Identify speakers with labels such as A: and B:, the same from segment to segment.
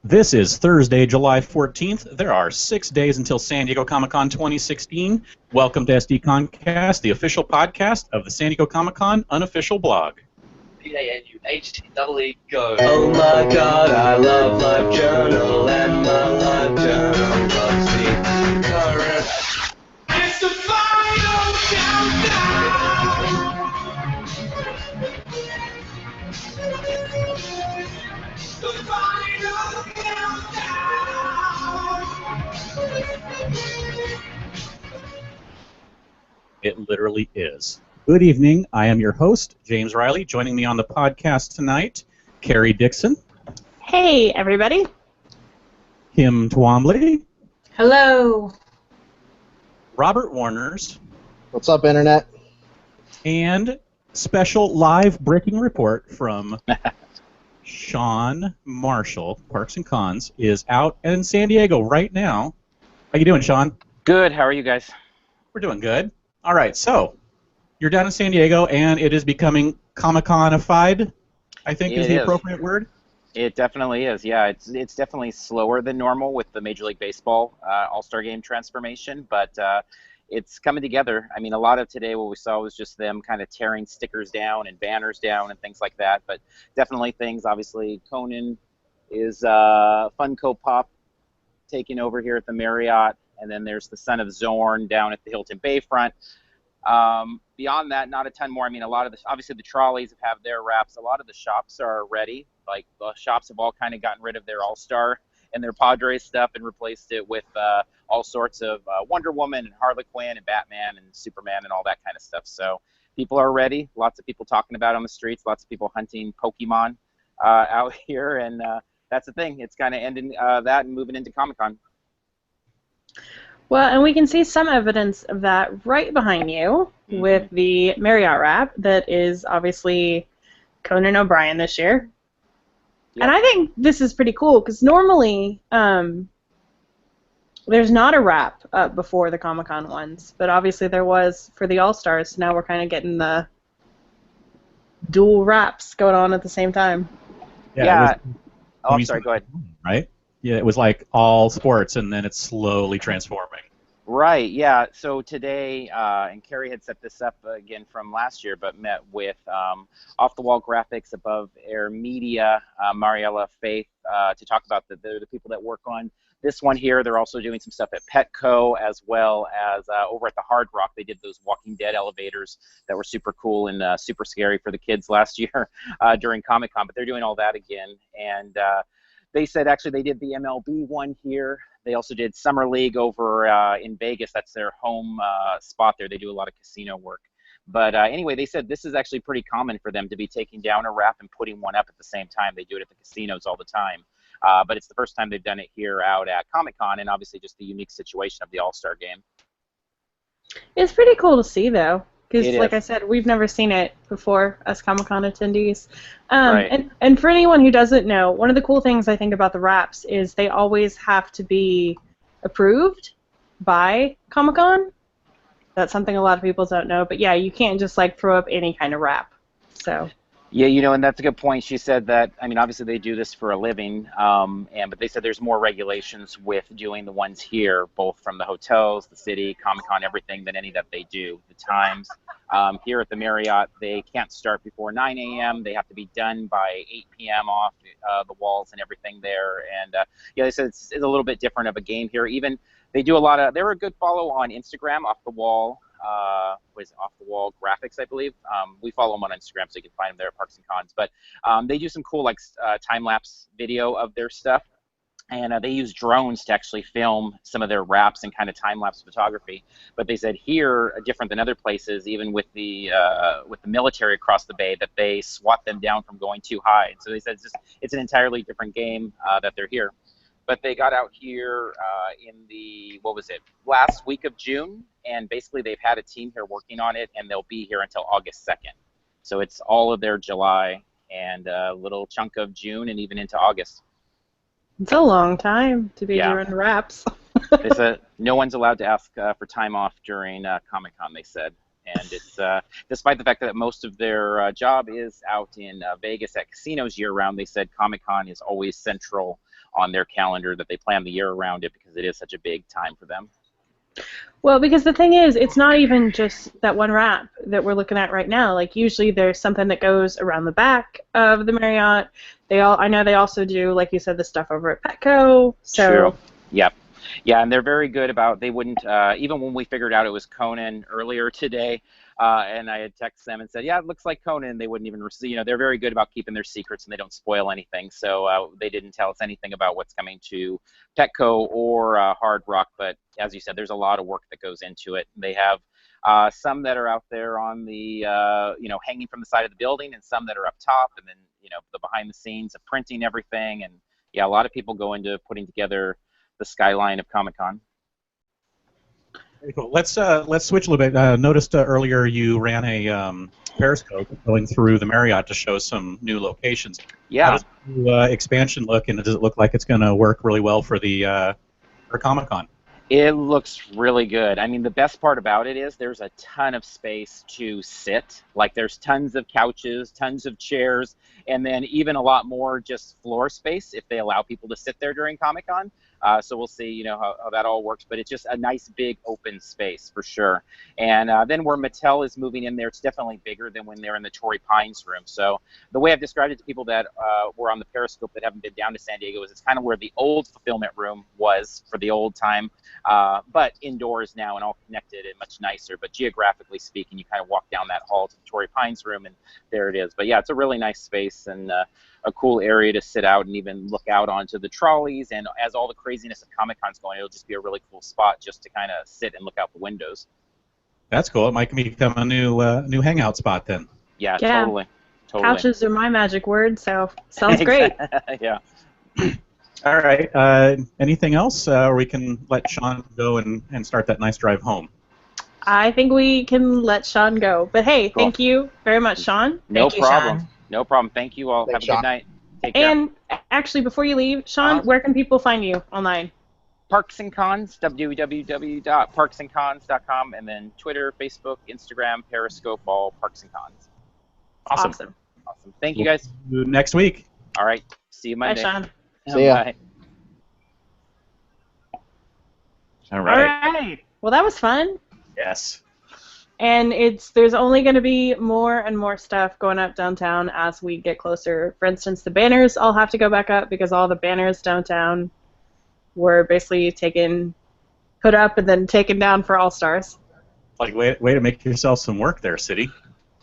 A: This is Thursday, July 14th. There are 6 days until San Diego Comic-Con 2016. Welcome to SDConCast, the official podcast of the San Diego Comic-Con unofficial blog.
B: P-A-N-U-H-T-E-E, go.
C: Oh my god, I love LiveJournal, and my LiveJournal loves the current.
D: It's the final countdown! The final countdown!
A: It literally is. Good evening. I am your host, James Riley. Joining me on the podcast tonight, Kerry Dixon.
E: Hey, everybody.
A: Kim Twombly.
E: Hello.
A: Robert Warners.
F: What's up, Internet?
A: And special live breaking report from Sean Marshall, Parks and Cons, is out in San Diego right now. How you doing, Sean?
B: Good, how are you guys?
A: We're doing good. All right, so you're down in San Diego, and it is becoming Comic-Con-ified, I think is the appropriate word.
B: It definitely is, yeah. It's definitely slower than normal with the Major League Baseball All-Star Game transformation, but it's coming together. I mean, a lot of today what we saw was just them kind of tearing stickers down and banners down and things like that, but definitely things, obviously, Conan is Funko Pop taking over here at the Marriott, and then there's the Son of Zorn down at the Hilton Bayfront. Beyond that, not a ton more. I mean, a lot of obviously the trolleys have their wraps. A lot of the shops are ready. Like the shops have all kind of gotten rid of their All-Star and their Padres stuff and replaced it with all sorts of Wonder Woman and Harley Quinn and Batman and Superman and all that kind of stuff. So people are ready. Lots of people talking about it on the streets. Lots of people hunting Pokemon out here, and that's the thing. It's kind of ending that and moving into Comic-Con.
E: Well, and we can see some evidence of that right behind you with the Marriott wrap that is obviously Conan O'Brien this year. Yep. And I think this is pretty cool because normally there's not a wrap up before the Comic-Con ones, but obviously there was for the All-Stars, so now we're kind of getting the dual wraps going on at the same time.
B: Yeah. Oh, I'm sorry, go ahead.
A: Right? Yeah, it was like all sports, and then it's slowly transforming.
B: Right, yeah. So today, and Kerry had set this up again from last year, but met with off-the-wall graphics, above air media, Mariella Faith, to talk about they're the people that work on this one here. They're also doing some stuff at Petco, as well as over at the Hard Rock. They did those Walking Dead elevators that were super cool and super scary for the kids last year during Comic-Con, but they're doing all that again. And they said actually they did the MLB one here. They also did Summer League over in Vegas. That's their home spot there. They do a lot of casino work. But anyway, they said this is actually pretty common for them to be taking down a wrap and putting one up at the same time. They do it at the casinos all the time. But it's the first time they've done it here out at Comic-Con, and obviously just the unique situation of the All-Star Game.
E: It's pretty cool to see, though. Because, like
B: is.
E: I said, we've never seen it before as Comic-Con attendees.
B: Right.
E: And for anyone who doesn't know, one of the cool things I think about the wraps is they always have to be approved by Comic-Con. That's something a lot of people don't know. But, yeah, you can't just, like, throw up any kind of wrap. So.
B: Yeah, you know, and that's a good point. She said that, I mean, obviously they do this for a living, but they said there's more regulations with doing the ones here, both from the hotels, the city, Comic-Con, everything, than any that they do. The times here at the Marriott, they can't start before 9 a.m. They have to be done by 8 p.m. off the walls and everything there. And, yeah, they said it's a little bit different of a game here. Even they do a lot of, they're a good follow on Instagram, Off the Wall graphics, I believe. We follow them on Instagram, so you can find them there at Parks and Cons. But they do some cool, like, time-lapse video of their stuff, and they use drones to actually film some of their wraps and kind of time-lapse photography. But they said here, different than other places, even with the military across the bay, that they swat them down from going too high. And so they said it's an entirely different game that they're here. But they got out here in the, last week of June, and basically they've had a team here working on it, and they'll be here until August 2nd. So it's all of their July and a little chunk of June and even into August.
E: It's a long time to be doing wraps.
B: They said no one's allowed to ask for time off during Comic-Con, they said. And it's despite the fact that most of their job is out in Vegas at casinos year-round, they said Comic-Con is always central on their calendar that they plan the year around it because it is such a big time for them.
E: Well, because the thing is, it's not even just that one wrap that we're looking at right now. Like, usually there's something that goes around the back of the Marriott. I know they also do, like you said, the stuff over at Petco. So.
B: True. Yep. Yeah, and they're very good about, they wouldn't, even when we figured out it was Conan earlier today, and I had texted them and said, yeah, it looks like Conan, they wouldn't even, they're very good about keeping their secrets and they don't spoil anything. So they didn't tell us anything about what's coming to Petco or Hard Rock, but as you said, there's a lot of work that goes into it. They have some that are out there on the, hanging from the side of the building, and some that are up top, and then, the behind the scenes of printing everything. And yeah, a lot of people go into putting together the skyline of Comic-Con.
A: Very cool. Let's switch a little bit. Noticed earlier you ran a Periscope going through the Marriott to show some new locations.
B: Yeah.
A: How does the new, expansion look, and does it look like it's going to work really well for the for Comic-Con?
B: It looks really good. I mean, the best part about it is there's a ton of space to sit. Like, there's tons of couches, tons of chairs, and then even a lot more just floor space if they allow people to sit there during Comic-Con. So we'll see, how that all works. But it's just a nice big open space for sure. And then where Mattel is moving in there, it's definitely bigger than when they're in the Torrey Pines room. So the way I've described it to people that were on the Periscope that haven't been down to San Diego is it's kind of where the old fulfillment room was for the old time, but indoors now and all connected and much nicer. But geographically speaking, you kind of walk down that hall to the Torrey Pines room, and there it is. But yeah, it's a really nice space and a cool area to sit out and even look out onto the trolleys. And as all the craziness of Comic-Con's going, it'll just be a really cool spot just to kind of sit and look out the windows.
A: That's cool. It might become a new hangout spot then.
B: Yeah, totally.
E: Couches are my magic word, so sounds great.
B: Yeah.
A: All right. Anything else, or we can let Sean go and start that nice drive home?
E: I think we can let Sean go. But hey,
B: Cool.
E: Thank you very much, Sean.
B: No
F: Thank you,
B: problem.
F: Sean.
B: No problem. Thank you all.
C: Thanks,
B: Have a
C: Sean.
B: good night. Take care.
E: And actually, before you leave, Sean, where can people find you online?
B: Parks and Cons, www.parksandcons.com, and then Twitter, Facebook, Instagram, Periscope, all Parks and Cons.
E: Awesome.
B: Awesome. Thank you, guys.
A: Next week.
B: All right. See you Monday.
E: Bye, Sean.
C: See ya.
B: Bye.
A: All
E: All
A: right.
E: right. Well, that was fun.
A: Yes.
E: And there's only going to be more and more stuff going up downtown as we get closer. For instance, the banners all have to go back up because all the banners downtown were basically put up and then taken down for All Stars.
A: Like, way to make yourself some work there, City.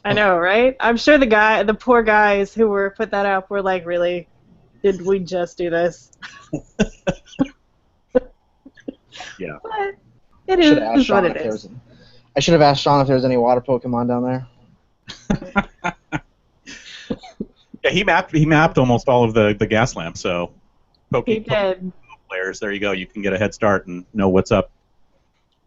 E: I know, right? I'm sure the poor guys who were put that up were like, really? Did we just do this?
A: Yeah.
E: But it is what it is.
C: I should have asked Sean if there was any water Pokemon down there.
A: Yeah, he mapped almost all of the gas lamps, so
E: He did.
A: players, there you go. You can get a head start and know what's up.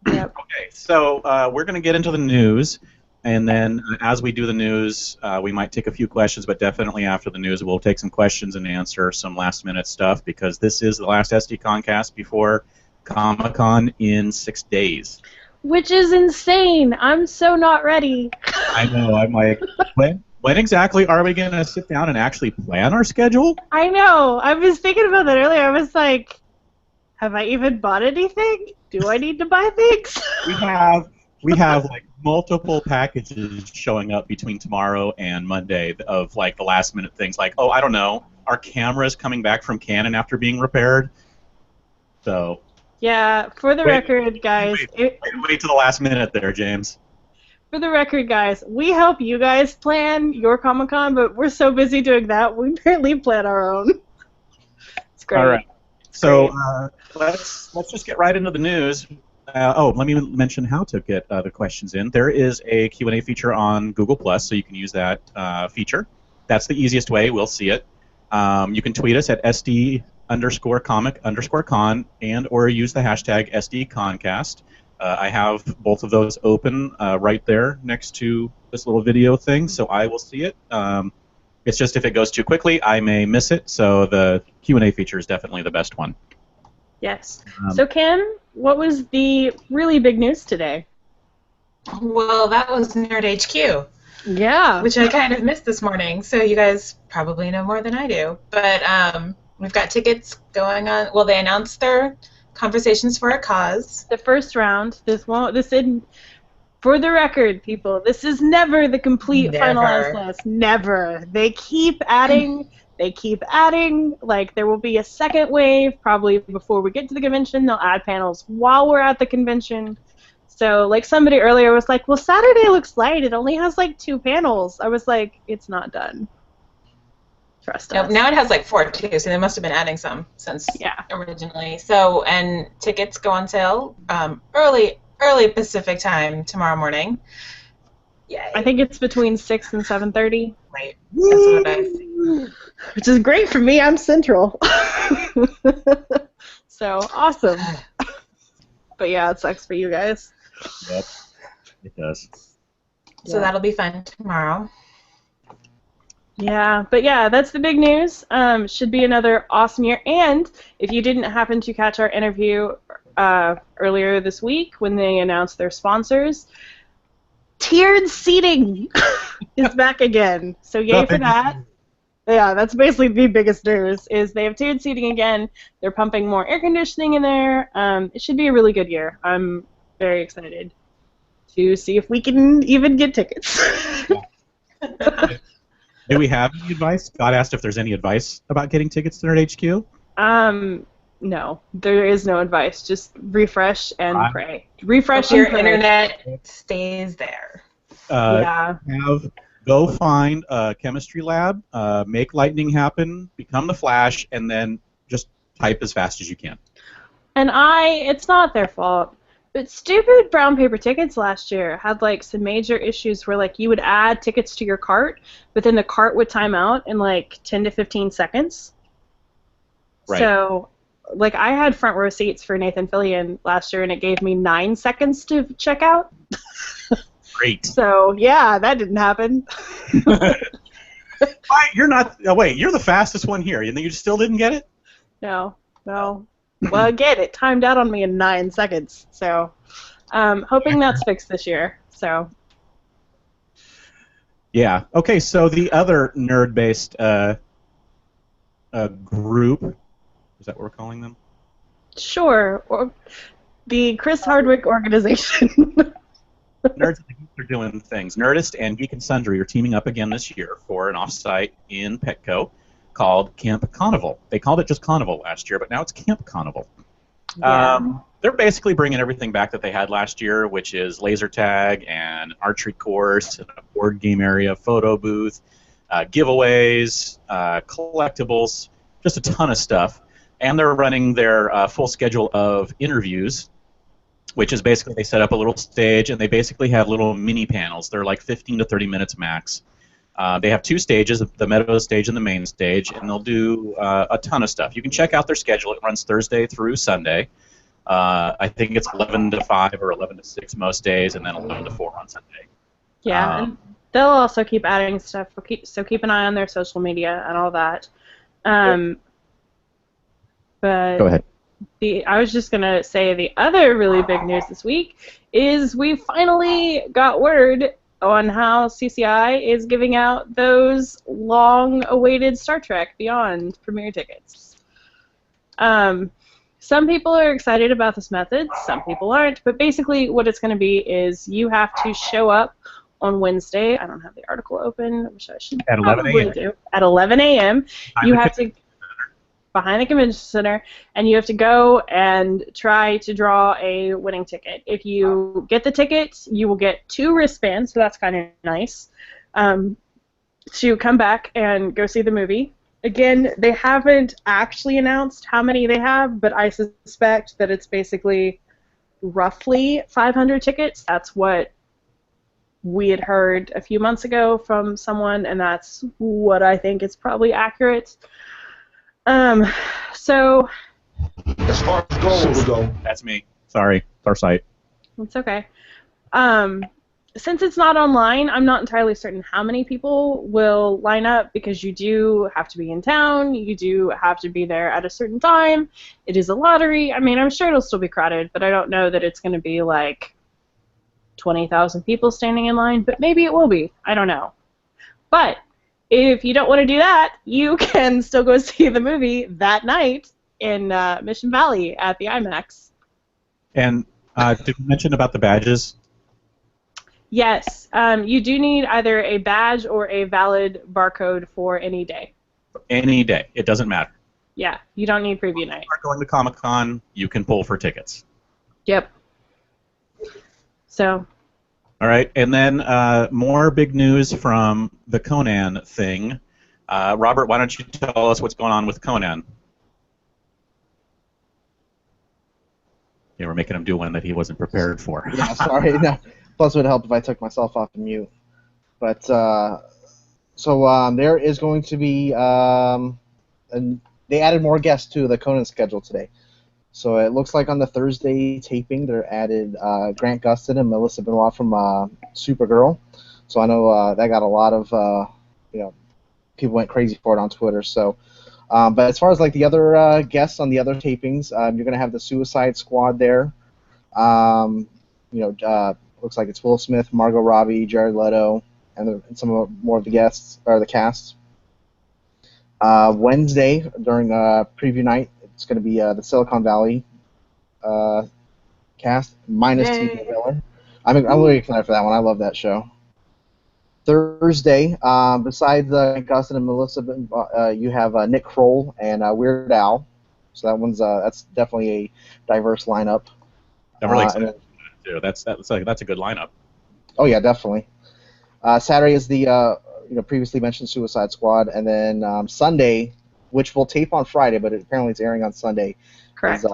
E: Yep.
A: Okay, so we're going to get into the news, and then as we do the news, we might take a few questions, but definitely after the news, we'll take some questions and answer some last-minute stuff, because this is the last SDConCast before Comic-Con in 6 days.
E: Which is insane. I'm so not ready.
A: I know. I'm like, when exactly are we going to sit down and actually plan our schedule?
E: I know. I was thinking about that earlier. I was like, have I even bought anything? Do I need to buy things?
A: We have like multiple packages showing up between tomorrow and Monday of like the last minute things, like, oh, I don't know, our camera's coming back from Canon after being repaired. So
E: Yeah, for the record, guys.
A: Wait till the last minute there, James.
E: For the record, guys, we help you guys plan your Comic-Con, but we're so busy doing that, we barely plan our own. It's great.
A: All right. So let's just get right into the news. Let me mention how to get the questions in. There is a Q&A feature on Google+, so you can use that feature. That's the easiest way. We'll see it. You can tweet us at SD_comic_con and or use the hashtag SDConCast. I have both of those open right there next to this little video thing, so I will see it. It's just if it goes too quickly, I may miss it, so the Q&A feature is definitely the best one.
E: Yes. So, Kim, what was the really big news today?
F: Well, that was Nerd HQ.
E: Yeah.
F: Which I kind of missed this morning, so you guys probably know more than I do. But We've got tickets going on. Well, they announced their Conversations for a Cause.
E: The first round. For the record, people, this is never the complete finalized list. Never. They keep adding. They keep adding. Like, there will be a second wave probably before we get to the convention. They'll add panels while we're at the convention. So, like, somebody earlier was like, well, Saturday looks light. It only has, like, 2 panels. I was like, it's not done. Trust us.
F: Now it has, like, 4, too, so they must have been adding some since originally. So, and tickets go on sale early Pacific time tomorrow morning. Yay.
E: I think it's between 6 and 7:30.
F: Right. That's what I see.
E: Which is great for me. I'm central. So, awesome. But yeah, it sucks for you guys.
A: Yep, it does.
F: So that'll be fun tomorrow.
E: Yeah, but yeah, that's the big news. Should be another awesome year. And if you didn't happen to catch our interview earlier this week when they announced their sponsors, tiered seating is back again. So yay for that. Yeah, that's basically the biggest news, is they have tiered seating again. They're pumping more air conditioning in there. It should be a really good year. I'm very excited to see if we can even get tickets.
A: Do we have any advice? Scott asked if there's any advice about getting tickets to Nerd HQ.
E: No, there is no advice. Just refresh and pray. Refresh
F: Hope
E: and
F: your
E: pray.
F: internet stays there.
A: Go find a chemistry lab, make lightning happen, become the Flash, and then just type as fast as you can.
E: And it's not their fault. But stupid brown paper tickets last year had like some major issues where like you would add tickets to your cart, but then the cart would time out in like 10 to 15 seconds.
A: Right.
E: So, like, I had front row seats for Nathan Fillion last year, and it gave me 9 seconds to check out.
A: Great.
E: So, yeah, that didn't happen.
A: You're not. Oh, wait, you're the fastest one here. You think you still didn't get it?
E: No. Well, again, it timed out on me in 9 seconds. So, hoping that's fixed this year. So.
A: Yeah. Okay. So the other nerd-based group, is that what we're calling them?
E: Sure. Or the Chris Hardwick organization.
A: Nerds and Geeks are doing things. Nerdist and Geek and Sundry are teaming up again this year for an offsite in Petco called Camp Carnival. They called it just Carnival last year, but now it's Camp Carnival.
E: Yeah.
A: They're basically bringing everything back that they had last year, which is laser tag and an archery course, and a board game area, photo booth, giveaways, collectibles, just a ton of stuff. And they're running their full schedule of interviews, which is basically they set up a little stage and they basically have little mini panels. They're like 15 to 30 minutes max. They have 2 stages, the Meadow stage and the main stage, and they'll do a ton of stuff. You can check out their schedule. It runs Thursday through Sunday. I think it's 11 to 5 or 11 to 6 most days, and then 11 to 4 on Sunday.
E: Yeah, and they'll also keep adding stuff. So keep an eye on their social media and all that. But
A: Go ahead.
E: I was just going to say the other really big news this week is we finally got word on how CCI is giving out those long-awaited Star Trek Beyond premiere tickets. Some people are excited about this method, some people aren't, but basically what it's going to be is you have to show up on Wednesday. I don't have the article open, which I should
A: At 11
E: probably
A: a.m.
E: do. At 11 a.m. You have to behind the convention center, and you have to go and try to draw a winning ticket. If you get the ticket, you will get 2 wristbands, so that's kind of nice, to come back and go see the movie. Again, they haven't actually announced how many they have, but I suspect that it's basically roughly 500 tickets. That's what we had heard a few months ago from someone, and that's what I think is probably accurate. So
C: As far as goals go,
A: That's me. Sorry. It's our site.
E: it's okay. Since it's not online, I'm not entirely certain how many people will line up because you do have to be in town, you do have to be there at a certain time. It is a lottery. I mean, I'm sure it'll still be crowded, but I don't know that it's going to be like 20,000 people standing in line, but maybe it will be. I don't know. But if you don't want to do that, you can still go see the movie that night in Mission Valley at the IMAX.
A: And did you mention about the badges?
E: Yes, you do need either a badge or a valid barcode for any day.
A: Any day. It doesn't matter.
E: Yeah, you don't need preview night.
A: If you are going to Comic-Con, you can pull for tickets.
E: Yep. So.
A: All right, and then more big news from the Conan thing. Robert, why don't you tell us what's going on with Conan? Yeah, we're making him do one that he wasn't prepared for.
G: Yeah, sorry. No. Plus, it would help if I took myself off of mute. But there is going to be, and they added more guests to the Conan schedule today. So it looks like on the Thursday taping, they added Grant Gustin and Melissa Benoit from Supergirl. So I know that got a lot of, people went crazy for it on Twitter. So, but as far as like the other guests on the other tapings, you're going to have the Suicide Squad there. Looks like it's Will Smith, Margot Robbie, Jared Leto, and more of the guests or the cast. Wednesday during preview night, it's going to be the Silicon Valley cast minus T.J. Miller. I'm really excited for that one. I love that show. Thursday, besides Gustin and Melissa, you have Nick Kroll and Weird Al. So that's definitely a diverse lineup.
A: I'm really excited. That's a good lineup.
G: Oh yeah, definitely. Saturday is the previously mentioned Suicide Squad, and then Sunday, which will tape on Friday, but apparently it's airing on Sunday.
E: Correct.
G: Is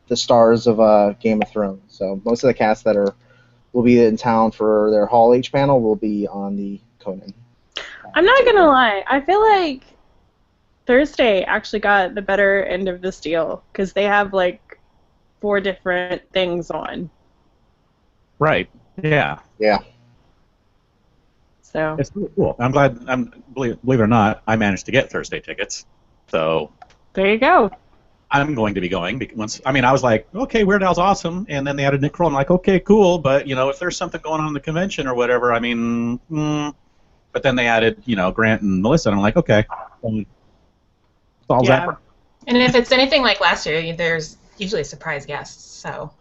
G: the stars of Game of Thrones. So most of the cast that will be in town for their Hall H panel will be on the Conan.
E: I'm not gonna lie. I feel like Thursday actually got the better end of this deal because they have like 4 different things on.
A: Right. Yeah.
G: Yeah.
E: So
A: it's really cool. I'm glad. Believe it or not, I managed to get Thursday tickets. So
E: there you go.
A: I'm going to be going because I was like, okay, Weird Al's awesome, and then they added Nick Kroll. I'm like, okay, cool, but if there's something going on in the convention or whatever, But then they added, Grant and Melissa, and I'm like, okay, solves that.
F: And if it's anything like last year, there's usually surprise guests. So.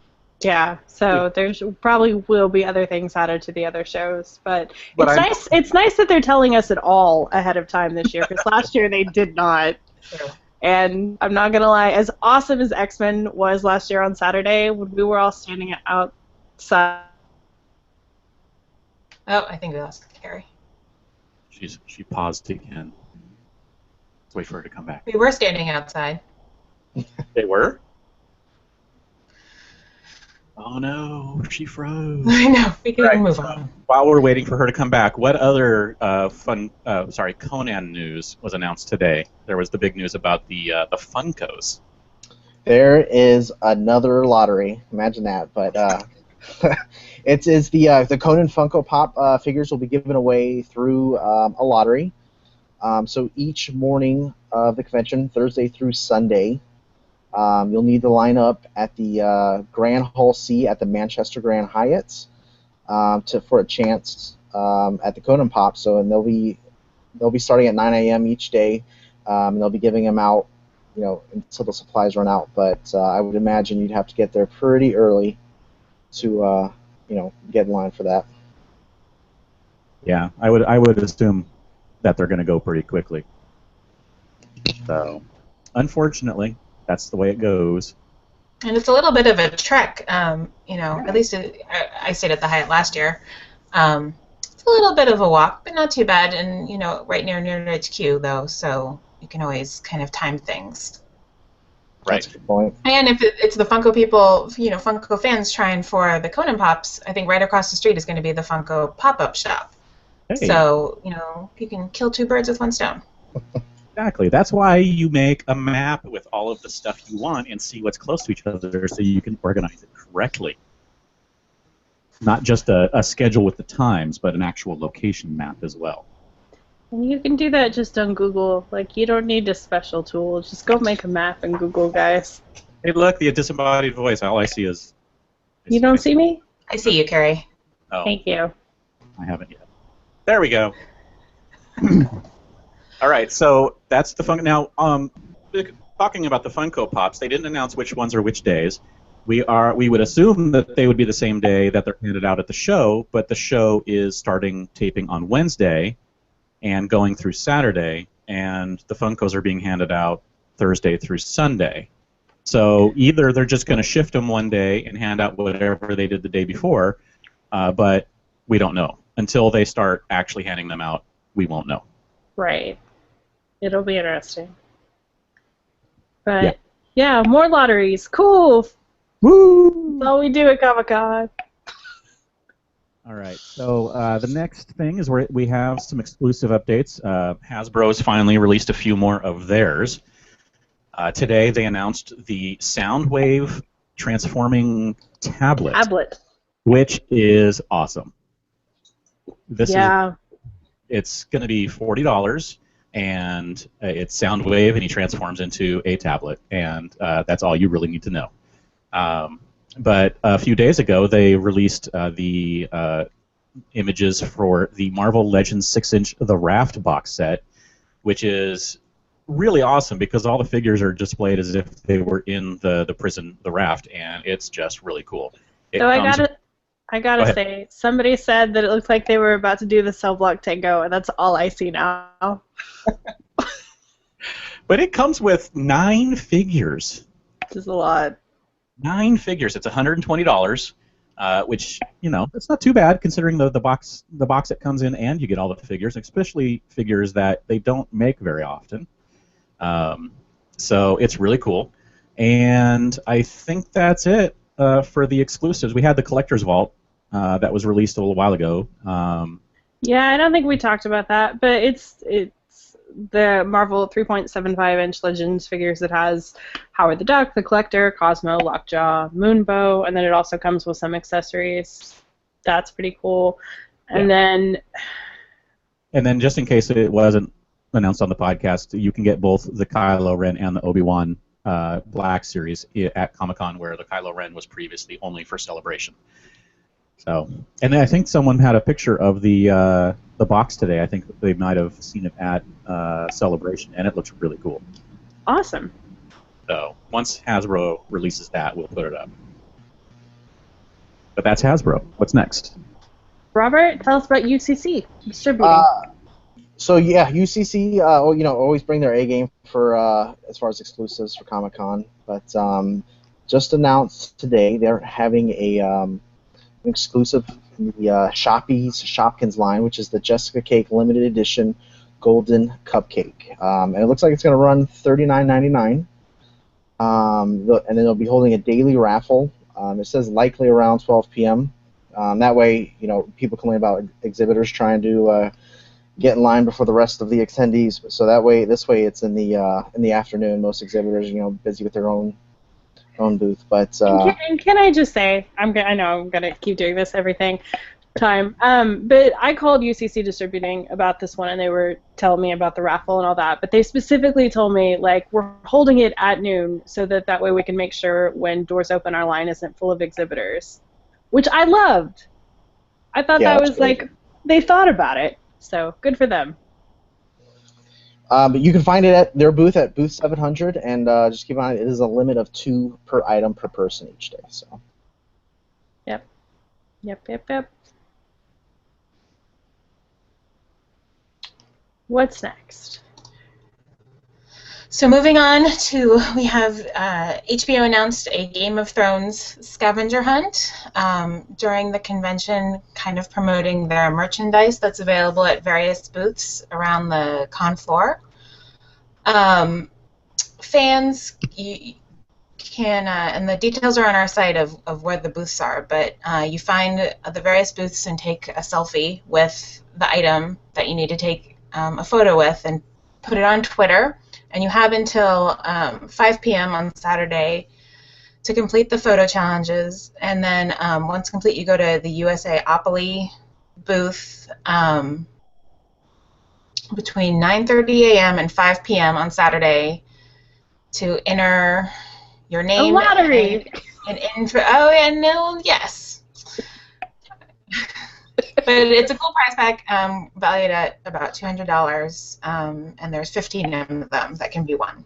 E: Yeah, so there's probably will be other things added to the other shows, but it's nice. It's nice that they're telling us it all ahead of time this year because last year they did not.
F: True.
E: And I'm not gonna lie, as awesome as X-Men was last year on Saturday, when we were all standing outside.
F: Oh, I think we lost Kerry.
A: She paused again. Let's wait for her to come back.
F: We were standing outside.
A: They were? Oh no, she froze.
F: I know. We can move on.
A: While we're waiting for her to come back, what other Conan news was announced today? There was the big news about the Funkos.
G: There is another lottery. Imagine that, but it's the Conan Funko Pop figures will be given away through a lottery. So each morning of the convention, Thursday through Sunday. You'll need to line up at the Grand Hall C at the Manchester Grand Hyatt for a chance at the Conan Pop. And they'll be starting at 9 a.m. each day, and they'll be giving them out, until the supplies run out. But I would imagine you'd have to get there pretty early to get in line for that.
A: Yeah, I would assume that they're going to go pretty quickly. So, unfortunately. That's the way it goes.
F: And it's a little bit of a trek, at least I stayed at the Hyatt last year. It's a little bit of a walk, but not too bad, and, right near HQ, though, so you can always kind of time things.
A: Right.
G: That's a good point.
F: And if it's the Funko people, Funko fans trying for the Conan Pops, I think right across the street is going to be the Funko pop-up shop. Hey. So, you can kill 2 birds with 1 stone.
A: Exactly. That's why you make a map with all of the stuff you want and see what's close to each other so you can organize it correctly. Not just a schedule with the times, but an actual location map as well.
E: And you can do that just on Google. Like, you don't need a special tool. Just go make a map in Google, guys.
A: Hey, look, the disembodied voice. All I see is...
E: You don't see me?
F: I see you, Kerry.
A: Oh.
E: Thank you.
A: I haven't yet. There we go. All right, so that's the fun. Now, talking about the Funko Pops, they didn't announce which ones are which days. We would assume that they would be the same day that they're handed out at the show, but the show is starting taping on Wednesday and going through Saturday, and the Funkos are being handed out Thursday through Sunday. So either they're just going to shift them one day and hand out whatever they did the day before, but we don't know. Until they start actually handing them out, we won't know.
E: Right. It'll be interesting. But, yeah, more lotteries. Cool.
A: Woo!
E: That's all we do at Comic-Con.
A: All right, so the next thing is we have some exclusive updates. Hasbro's finally released a few more of theirs. Today they announced the Soundwave transforming tablet, which is awesome. It's going to be $40, and it's Soundwave, and he transforms into a tablet, and that's all you really need to know. But a few days ago, they released the images for the Marvel Legends 6-inch The Raft box set, which is really awesome because all the figures are displayed as if they were in the prison, the Raft, and it's just really cool.
E: So I gotta say, somebody said that it looked like they were about to do the Cell Block Tango, and that's all I see now.
A: But it comes with 9 figures.
E: Which is a lot.
A: 9 figures. It's $120, which, you know, it's not too bad considering the box that comes in and you get all the figures, especially figures that they don't make very often. So it's really cool. And I think that's it for the exclusives. We had the Collector's Vault that was released a little while ago.
E: Yeah, I don't think we talked about that, but it's the Marvel 3.75-inch Legends figures that has Howard the Duck, the Collector, Cosmo, Lockjaw, Moonbow, and then it also comes with some accessories. That's pretty cool. And then just in case it wasn't announced on the podcast, you can get both the Kylo Ren and the Obi-Wan Black series at Comic-Con, where the Kylo Ren was previously only for Celebration. So, and then I think someone had a picture of the box today. I think they might have seen it at Celebration, and it looks really cool. Awesome.
A: So once Hasbro releases that, we'll put it up. But that's Hasbro. What's next?
E: Robert, tell us about UCC distributing.
G: So yeah, UCC, always bring their A game for as far as exclusives for Comic-Con. But just announced today they're having an exclusive in the Shopkins line, which is the Jessica Cake Limited Edition Golden Cupcake, and it looks like it's going to run $39.99. And then they'll be holding a daily raffle. It says likely around 12 p.m. That way, people complain about exhibitors trying to get in line before the rest of the attendees. So this way, it's in the afternoon. Most exhibitors, busy with their own booth. But
E: and can I just say, I know I'm gonna keep doing this time. But I called UCC Distributing about this one, and they were telling me about the raffle and all that. But they specifically told me, like, we're holding it at noon so that way we can make sure when doors open, our line isn't full of exhibitors, which I loved. I thought that was great. Like, they thought about it. So good for them.
G: But you can find it at their booth at booth 700, and just keep in mind it is a limit of 2 per item per person each day. So.
E: Yep. What's next?
F: So moving on to, we have HBO announced a Game of Thrones scavenger hunt during the convention, kind of promoting their merchandise that's available at various booths around the con floor. Fans can, and the details are on our site of where the booths are, but you find the various booths and take a selfie with the item that you need to take a photo with and put it on Twitter. And you have until 5 p.m. on Saturday to complete the photo challenges. And then once complete, you go to the USA-opoly booth between 9:30 a.m. and 5 p.m. on Saturday to enter your name.
E: A lottery.
F: Yes. But it's a cool price pack, valued at about $200, and there's 15 of them that can be won.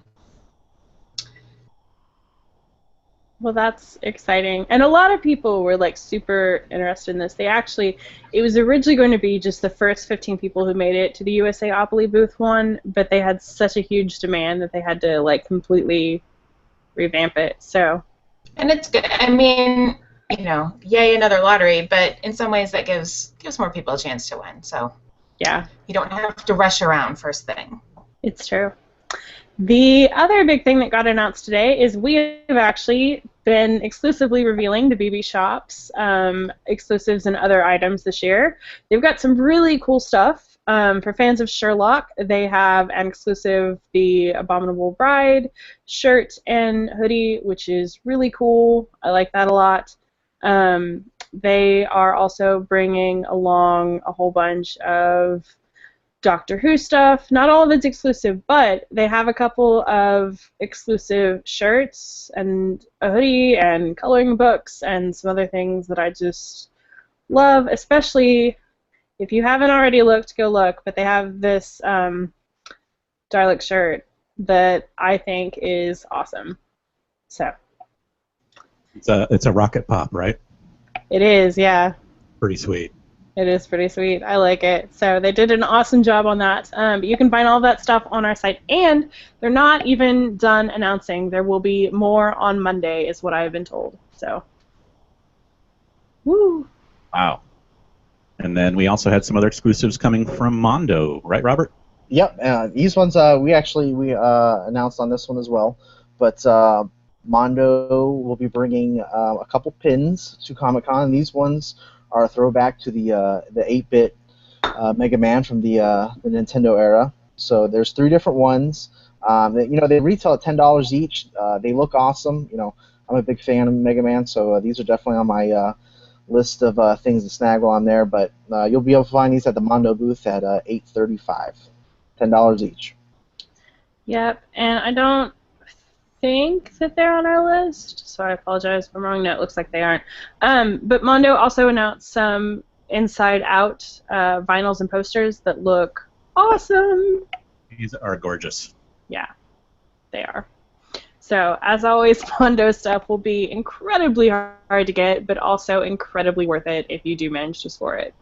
E: Well, that's exciting. And a lot of people were like super interested in this. It was originally going to be just the first 15 people who made it to the USA Opoly booth one, but they had such a huge demand that they had to like completely revamp it. So.
F: And it's good. I mean, you know, yay, another lottery, but in some ways that gives more people a chance to win. So
E: yeah,
F: you don't have to rush around first thing.
E: It's true. The other big thing that got announced today is we have actually been exclusively revealing the BB Shop's exclusives and other items this year. They've got some really cool stuff. For fans of Sherlock, they have an exclusive The Abominable Bride shirt and hoodie, which is really cool. I like that a lot. They are also bringing along a whole bunch of Doctor Who stuff. Not all of it's exclusive, but they have a couple of exclusive shirts and a hoodie and coloring books and some other things that I just love, especially if you haven't already looked, go look, but they have this Dalek shirt that I think is awesome. So
A: It's a rocket pop, right?
E: it is, yeah.
A: Pretty sweet.
E: It is pretty sweet. I like it. So they did an awesome job on that. But you can find all that stuff on our site, and they're not even done announcing. There will be more on Monday, is what I've been told. So, woo!
A: Wow. And then we also had some other exclusives coming from Mondo, right, Robert?
G: Yep. These ones we announced on this one as well, but Mondo will be bringing a couple pins to Comic-Con. These ones are a throwback to the 8-bit Mega Man from the Nintendo era. So there's 3 different ones. They retail at $10 each. They look awesome. I'm a big fan of Mega Man, so these are definitely on my list of things to snag while I'm there. But you'll be able to find these at the Mondo booth at $8.35, $10 each.
E: Yep, and I don't think that they're on our list, so I apologize if I'm wrong. No, it looks like they aren't. But Mondo also announced some Inside Out vinyls and posters that look awesome.
A: These are gorgeous.
E: Yeah, they are. So, as always, Mondo stuff will be incredibly hard to get, but also incredibly worth it if you do manage to score it.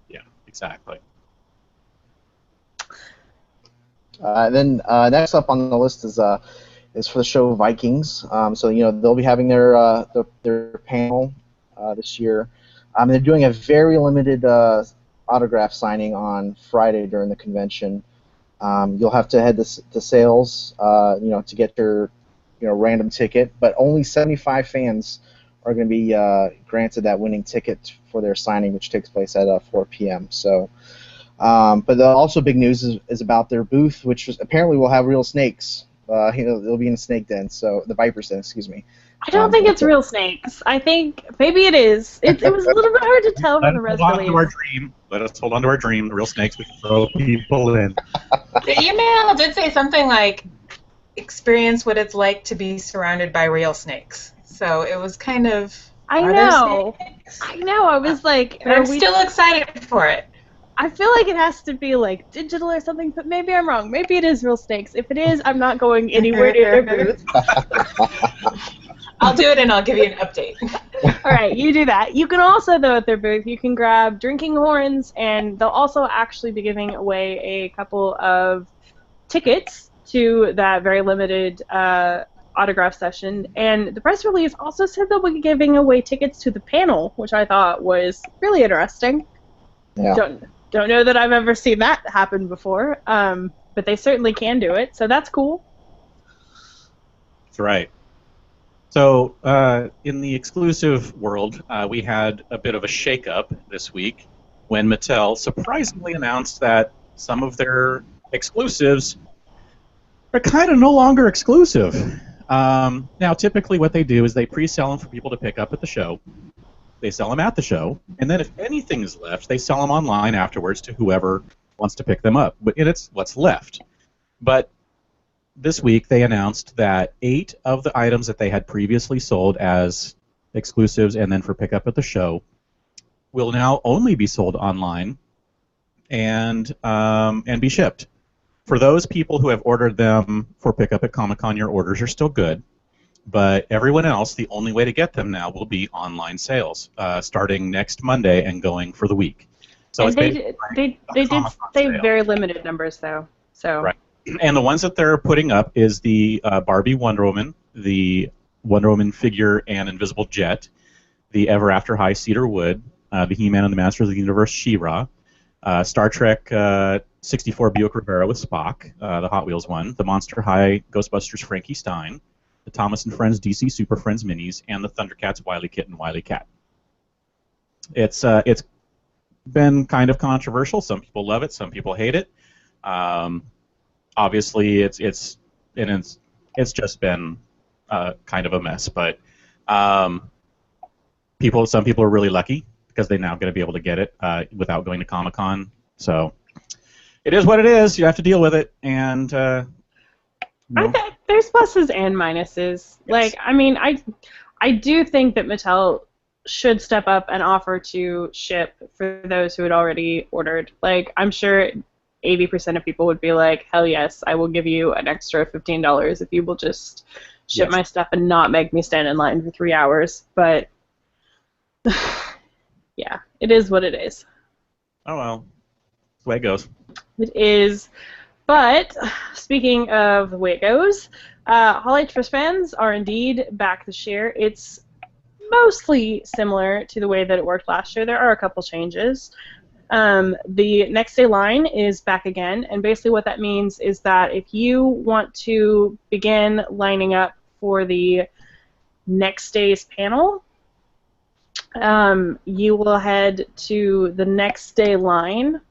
A: Yeah, exactly.
G: Then next up on the list is for the show Vikings. So they'll be having their panel this year. They're doing a very limited autograph signing on Friday during the convention. You'll have to head to sales, to get your random ticket, but only 75 fans are going to be granted that winning ticket for their signing, which takes place at 4 p.m. So, but also big news is about their booth, which apparently will have real snakes. They'll be in the snake den, so the viper's den, excuse me.
E: I don't think it's real snakes. I think maybe it is. It was a little bit hard to tell from the rest of the
A: Let us hold on to our dream. The real snakes, we can throw people in.
F: The email did say something like, experience what it's like to be surrounded by real snakes. So it was kind of...
E: I know. I was like...
F: I'm still excited for it.
E: I feel like it has to be like digital or something, but maybe I'm wrong. Maybe it is real snakes. If it is, I'm not going anywhere near their booth.
F: I'll do it and I'll give you an update.
E: All right, you do that. You can also, though, at their booth, you can grab drinking horns, and they'll also actually be giving away a couple of tickets to that very limited autograph session. And the press release also said they'll be giving away tickets to the panel, which I thought was really interesting.
G: Yeah.
E: Don't know that I've ever seen that happen before, but they certainly can do it, so that's cool.
A: That's right. So in the exclusive world, we had a bit of a shakeup this week when Mattel surprisingly announced that some of their exclusives are kind of no longer exclusive. Now, typically what they do is they pre-sell them for people to pick up at the show. They sell them at the show, and then if anything is left, they sell them online afterwards to whoever wants to pick them up. And it's what's left. But this week they announced that 8 of the items that they had previously sold as exclusives and then for pickup at the show will now only be sold online and be shipped. For those people who have ordered them for pickup at Comic-Con, your orders are still good. But everyone else, the only way to get them now will be online sales, starting next Monday and going for the week. So
E: and
A: it's
E: they did say very limited numbers, though. So.
A: Right. And the ones that they're putting up is the Barbie Wonder Woman, the Wonder Woman figure and Invisible Jet, the Ever After High Cedar Wood, the He-Man and the Masters of the Universe She-Ra, Star Trek 64 Buick Rivera with Spock, the Hot Wheels one, the Monster High Ghostbusters Frankie Stein, the Thomas and Friends DC Super Friends minis, and the Thundercats Wily Kit and Wily Cat. It's been kind of controversial. Some people love it, some people hate it. Obviously, it's just been kind of a mess. But some people are really lucky because they're now going to be able to get it without going to Comic-Con. So it is what it is. You have to deal with it, and
E: there's pluses and minuses.
A: Yes.
E: Like, I mean, I do think that Mattel should step up and offer to ship for those who had already ordered. Like, I'm sure 80% of people would be like, hell yes, I will give you an extra $15 if you will just ship my stuff and not make me stand in line for 3 hours. But yeah, it is what it is.
A: Oh well, that's the way it goes.
E: It is. But speaking of the way it goes, Hall H wristbands are indeed back this year. It's mostly similar to the way that it worked last year. There are a couple changes. The next day line is back again, and basically what that means is that if you want to begin lining up for the next day's panel, you will head to the next day line,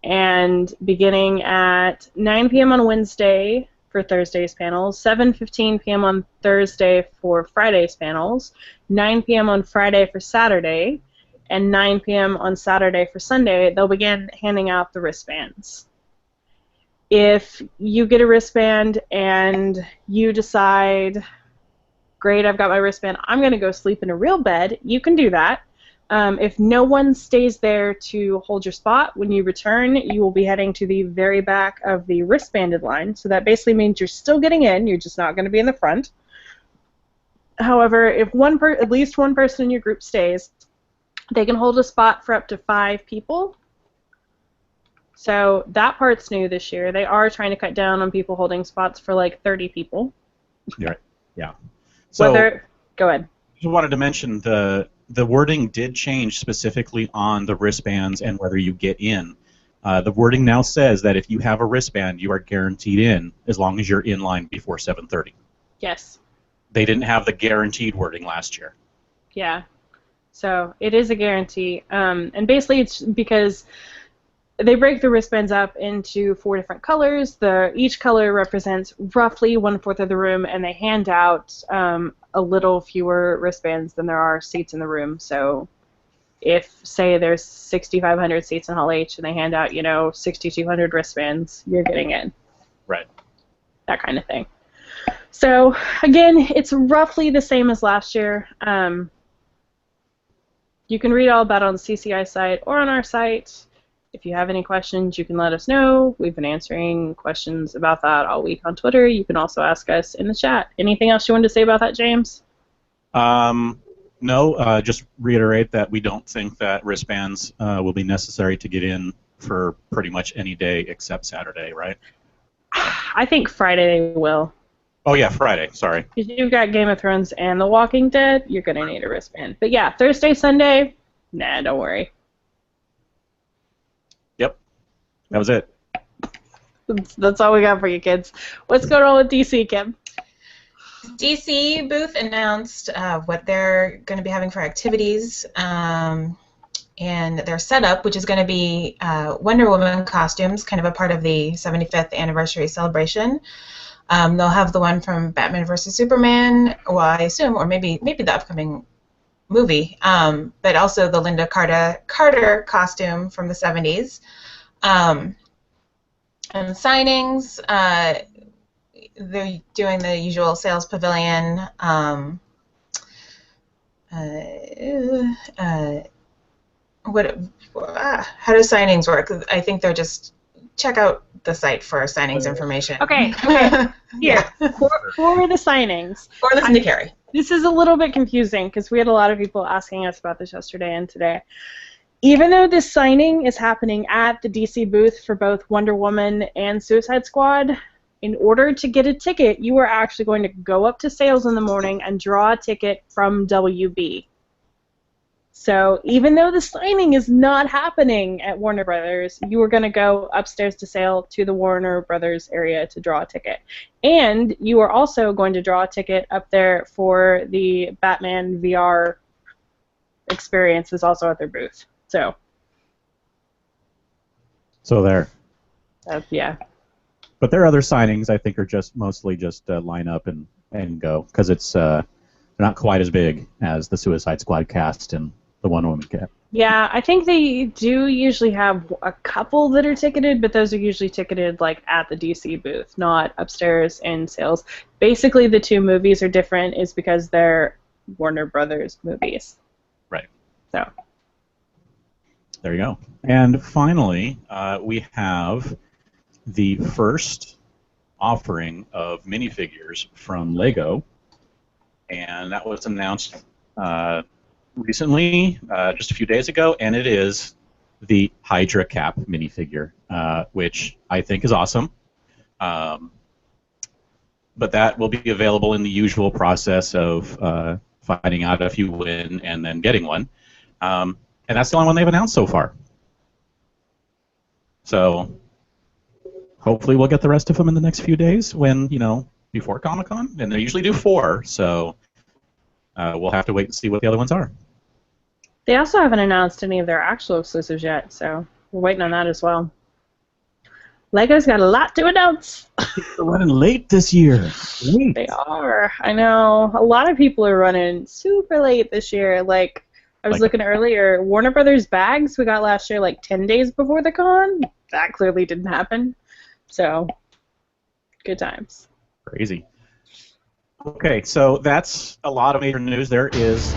E: and beginning at 9 p.m. on Wednesday for Thursday's panels, 7:15 p.m. on Thursday for Friday's panels, 9 p.m. on Friday for Saturday, and 9 p.m. on Saturday for Sunday, they'll begin handing out the wristbands. If you get a wristband and you decide, great, I've got my wristband, I'm going to go sleep in a real bed, you can do that. If no one stays there to hold your spot, when you return, you will be heading to the very back of the wristbanded line. So that basically means you're still getting in, you're just not going to be in the front. However, if at least one person in your group stays, they can hold a spot for up to 5 people. So that part's new this year. They are trying to cut down on people holding spots for like 30 people.
A: Right. Yeah. So
E: Go ahead.
A: I wanted to mention the wording did change specifically on the wristbands and whether you get in. The wording now says that if you have a wristband, you are guaranteed in as long as you're in line before 7:30.
E: Yes.
A: They didn't have the guaranteed wording last year.
E: Yeah. So it is a guarantee. And basically it's because they break the wristbands up into 4 different colors. Each color represents roughly 1/4 of the room, and they hand out a little fewer wristbands than there are seats in the room. So if, say, there's 6,500 seats in Hall H and they hand out, 6,200 wristbands, you're getting in.
A: Right.
E: That kind of thing. So, again, it's roughly the same as last year. You can read all about it on the CCI site or on our site. If you have any questions, you can let us know. We've been answering questions about that all week on Twitter. You can also ask us in the chat. Anything else you wanted to say about that, James?
A: No, just reiterate that we don't think that wristbands will be necessary to get in for pretty much any day except Saturday, right?
E: I think Friday will.
A: Oh, yeah, Friday, sorry.
E: Because you've got Game of Thrones and The Walking Dead, you're going to need a wristband. But yeah, Thursday, Sunday, nah, don't worry.
A: Yep, that was it.
E: That's all we got for you, kids. What's going on with DC, Kim?
F: DC booth announced what they're going to be having for activities and their setup, which is going to be Wonder Woman costumes, kind of a part of the 75th anniversary celebration. They'll have the one from Batman vs. Superman, well, I assume, or maybe the upcoming movie, but also the Linda Carter costume from the 70s. And signings, they're doing the usual sales pavilion. How do signings work? I think they're just check out the site for signings information.
E: Okay. Here, for the signings.
F: Or listen to Kerry.
E: This is a little bit confusing because we had a lot of people asking us about this yesterday and today. Even though this signing is happening at the DC booth for both Wonder Woman and Suicide Squad, in order to get a ticket, you are actually going to go up to sales in the morning and draw a ticket from WB. So even though the signing is not happening at Warner Brothers, you are going to go upstairs to sale to the Warner Brothers area to draw a ticket. And you are also going to draw a ticket up there for the Batman VR experience is also at their booth. So there. Yeah.
A: But their other signings, I think, are just mostly just line up and go, because it's they're not quite as big as the Suicide Squad cast and the Wonder Woman cast.
E: Yeah, I think they do usually have a couple that are ticketed, but those are usually ticketed like at the DC booth, not upstairs in sales. Basically, the two movies are different is because they're Warner Brothers movies.
A: Right.
E: So.
A: There you go. And finally, we have the first offering of minifigures from Lego, and that was announced recently, just a few days ago, and it is the Hydra Cap minifigure, which I think is awesome. But that will be available in the usual process of finding out if you win and then getting one. And that's the only one they've announced so far. So hopefully we'll get the rest of them in the next few days when, before Comic-Con. And they usually do 4, so we'll have to wait and see what the other ones are.
E: They also haven't announced any of their actual exclusives yet, so we're waiting on that as well. Lego's got a lot to announce.
A: They're running late this year. Late.
E: They are. I know. A lot of people are running super late this year. Like, I was looking earlier, Warner Brothers bags we got last year like 10 days before the con. That clearly didn't happen. So, good times.
A: Crazy. Okay, so that's a lot of major news. There is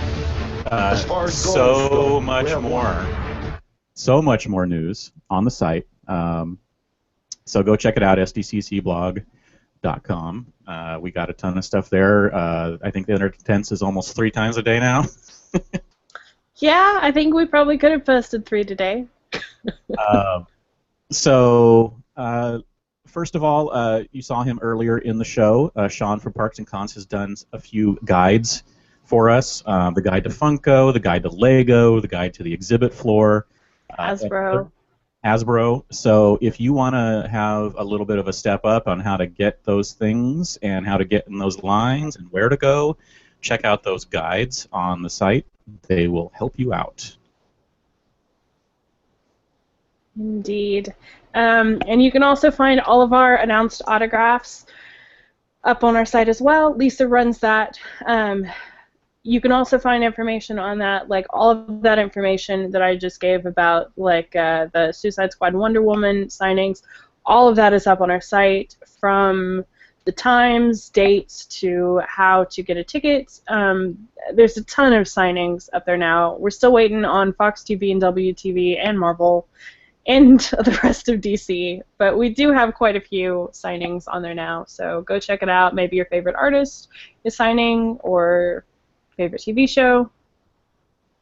A: so much more news on the site. So go check it out, SDCCblog.com. We got a ton of stuff there. I think the Internet's is almost 3 times a day now.
E: Yeah, I think we probably could have posted 3 today.
A: First of all, you saw him earlier in the show. Sean from Parks and Cons has done a few guides for us. The guide to Funko, the guide to Lego, the guide to the exhibit floor. Hasbro. So if you want to have a little bit of a step up on how to get those things and how to get in those lines and where to go, check out those guides on the site. They will help you out.
E: Indeed. And you can also find all of our announced autographs up on our site as well. Lisa runs that. You can also find information on that, like all of that information that I just gave about like the Suicide Squad and Wonder Woman signings. All of that is up on our site, from the times, dates, to how to get a ticket. There's a ton of signings up there now. We're still waiting on Fox TV and WTV and Marvel and the rest of DC, but we do have quite a few signings on there now, so go check it out. Maybe your favorite artist is signing, or favorite TV show.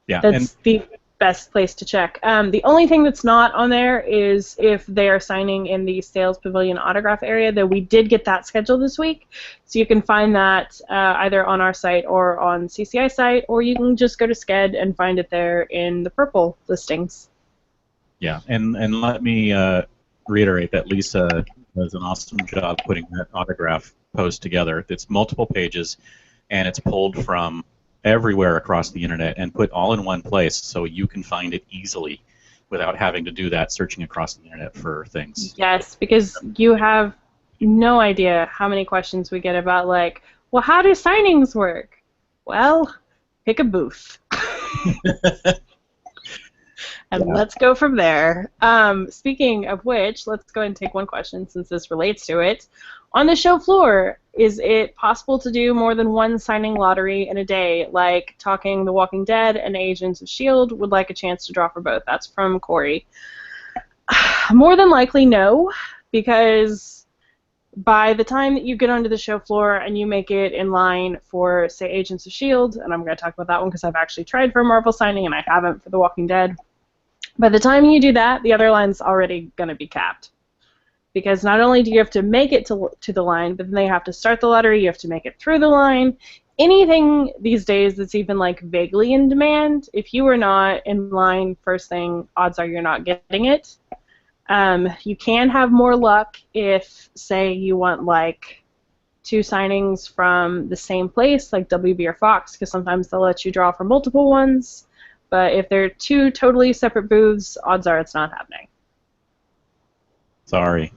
A: Yeah,
E: that's the best place to check. The only thing that's not on there is if they are signing in the Sales Pavilion autograph area, though we did get that scheduled this week, so you can find that either on our site or on CCI site, or you can just go to Sked and find it there in the purple listings.
A: Yeah, and let me reiterate that Lisa does an awesome job putting that autograph post together. It's multiple pages, and it's pulled from everywhere across the internet and put all in one place so you can find it easily without having to do that searching across the internet for things.
E: Yes, because you have no idea how many questions we get about, like, well, how do signings work? Well, pick a booth. And let's go from there. Speaking of which, let's go ahead and take one question since this relates to it. On the show floor, is it possible to do more than one signing lottery in a day? Like Talking The Walking Dead and Agents of S.H.I.E.L.D. would like a chance to draw for both. That's from Corey. More than likely, no, because by the time that you get onto the show floor and you make it in line for, say, Agents of S.H.I.E.L.D., and I'm going to talk about that one because I've actually tried for a Marvel signing and I haven't for The Walking Dead, by the time you do that, the other line's already going to be capped. Because not only do you have to make it to the line, but then they have to start the lottery, you have to make it through the line. Anything these days that's even like vaguely in demand, if you are not in line first thing, odds are you're not getting it. You can have more luck if, say, you want like 2 signings from the same place, like WB or Fox, because sometimes they'll let you draw for multiple ones. But if they're 2 totally separate booths, odds are it's not happening.
A: Sorry.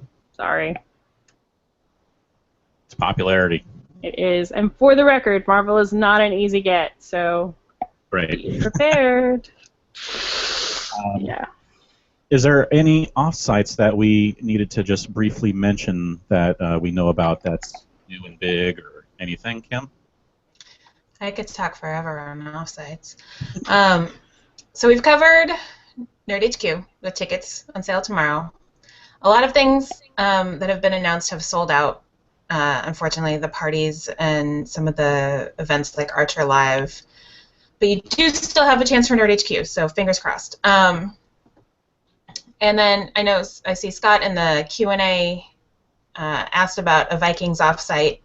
A: It's popularity.
E: It is. And for the record, Marvel is not an easy get, so be prepared. Yeah.
A: Is there any offsites that we needed to just briefly mention that we know about that's new and big or anything, Kim?
F: I could talk forever on offsites. So we've covered Nerd HQ with tickets on sale tomorrow. A lot of things that have been announced have sold out. Unfortunately, the parties and some of the events like Archer Live. But you do still have a chance for Nerd HQ, so fingers crossed. And then I see Scott in the Q&A asked about a Vikings offsite,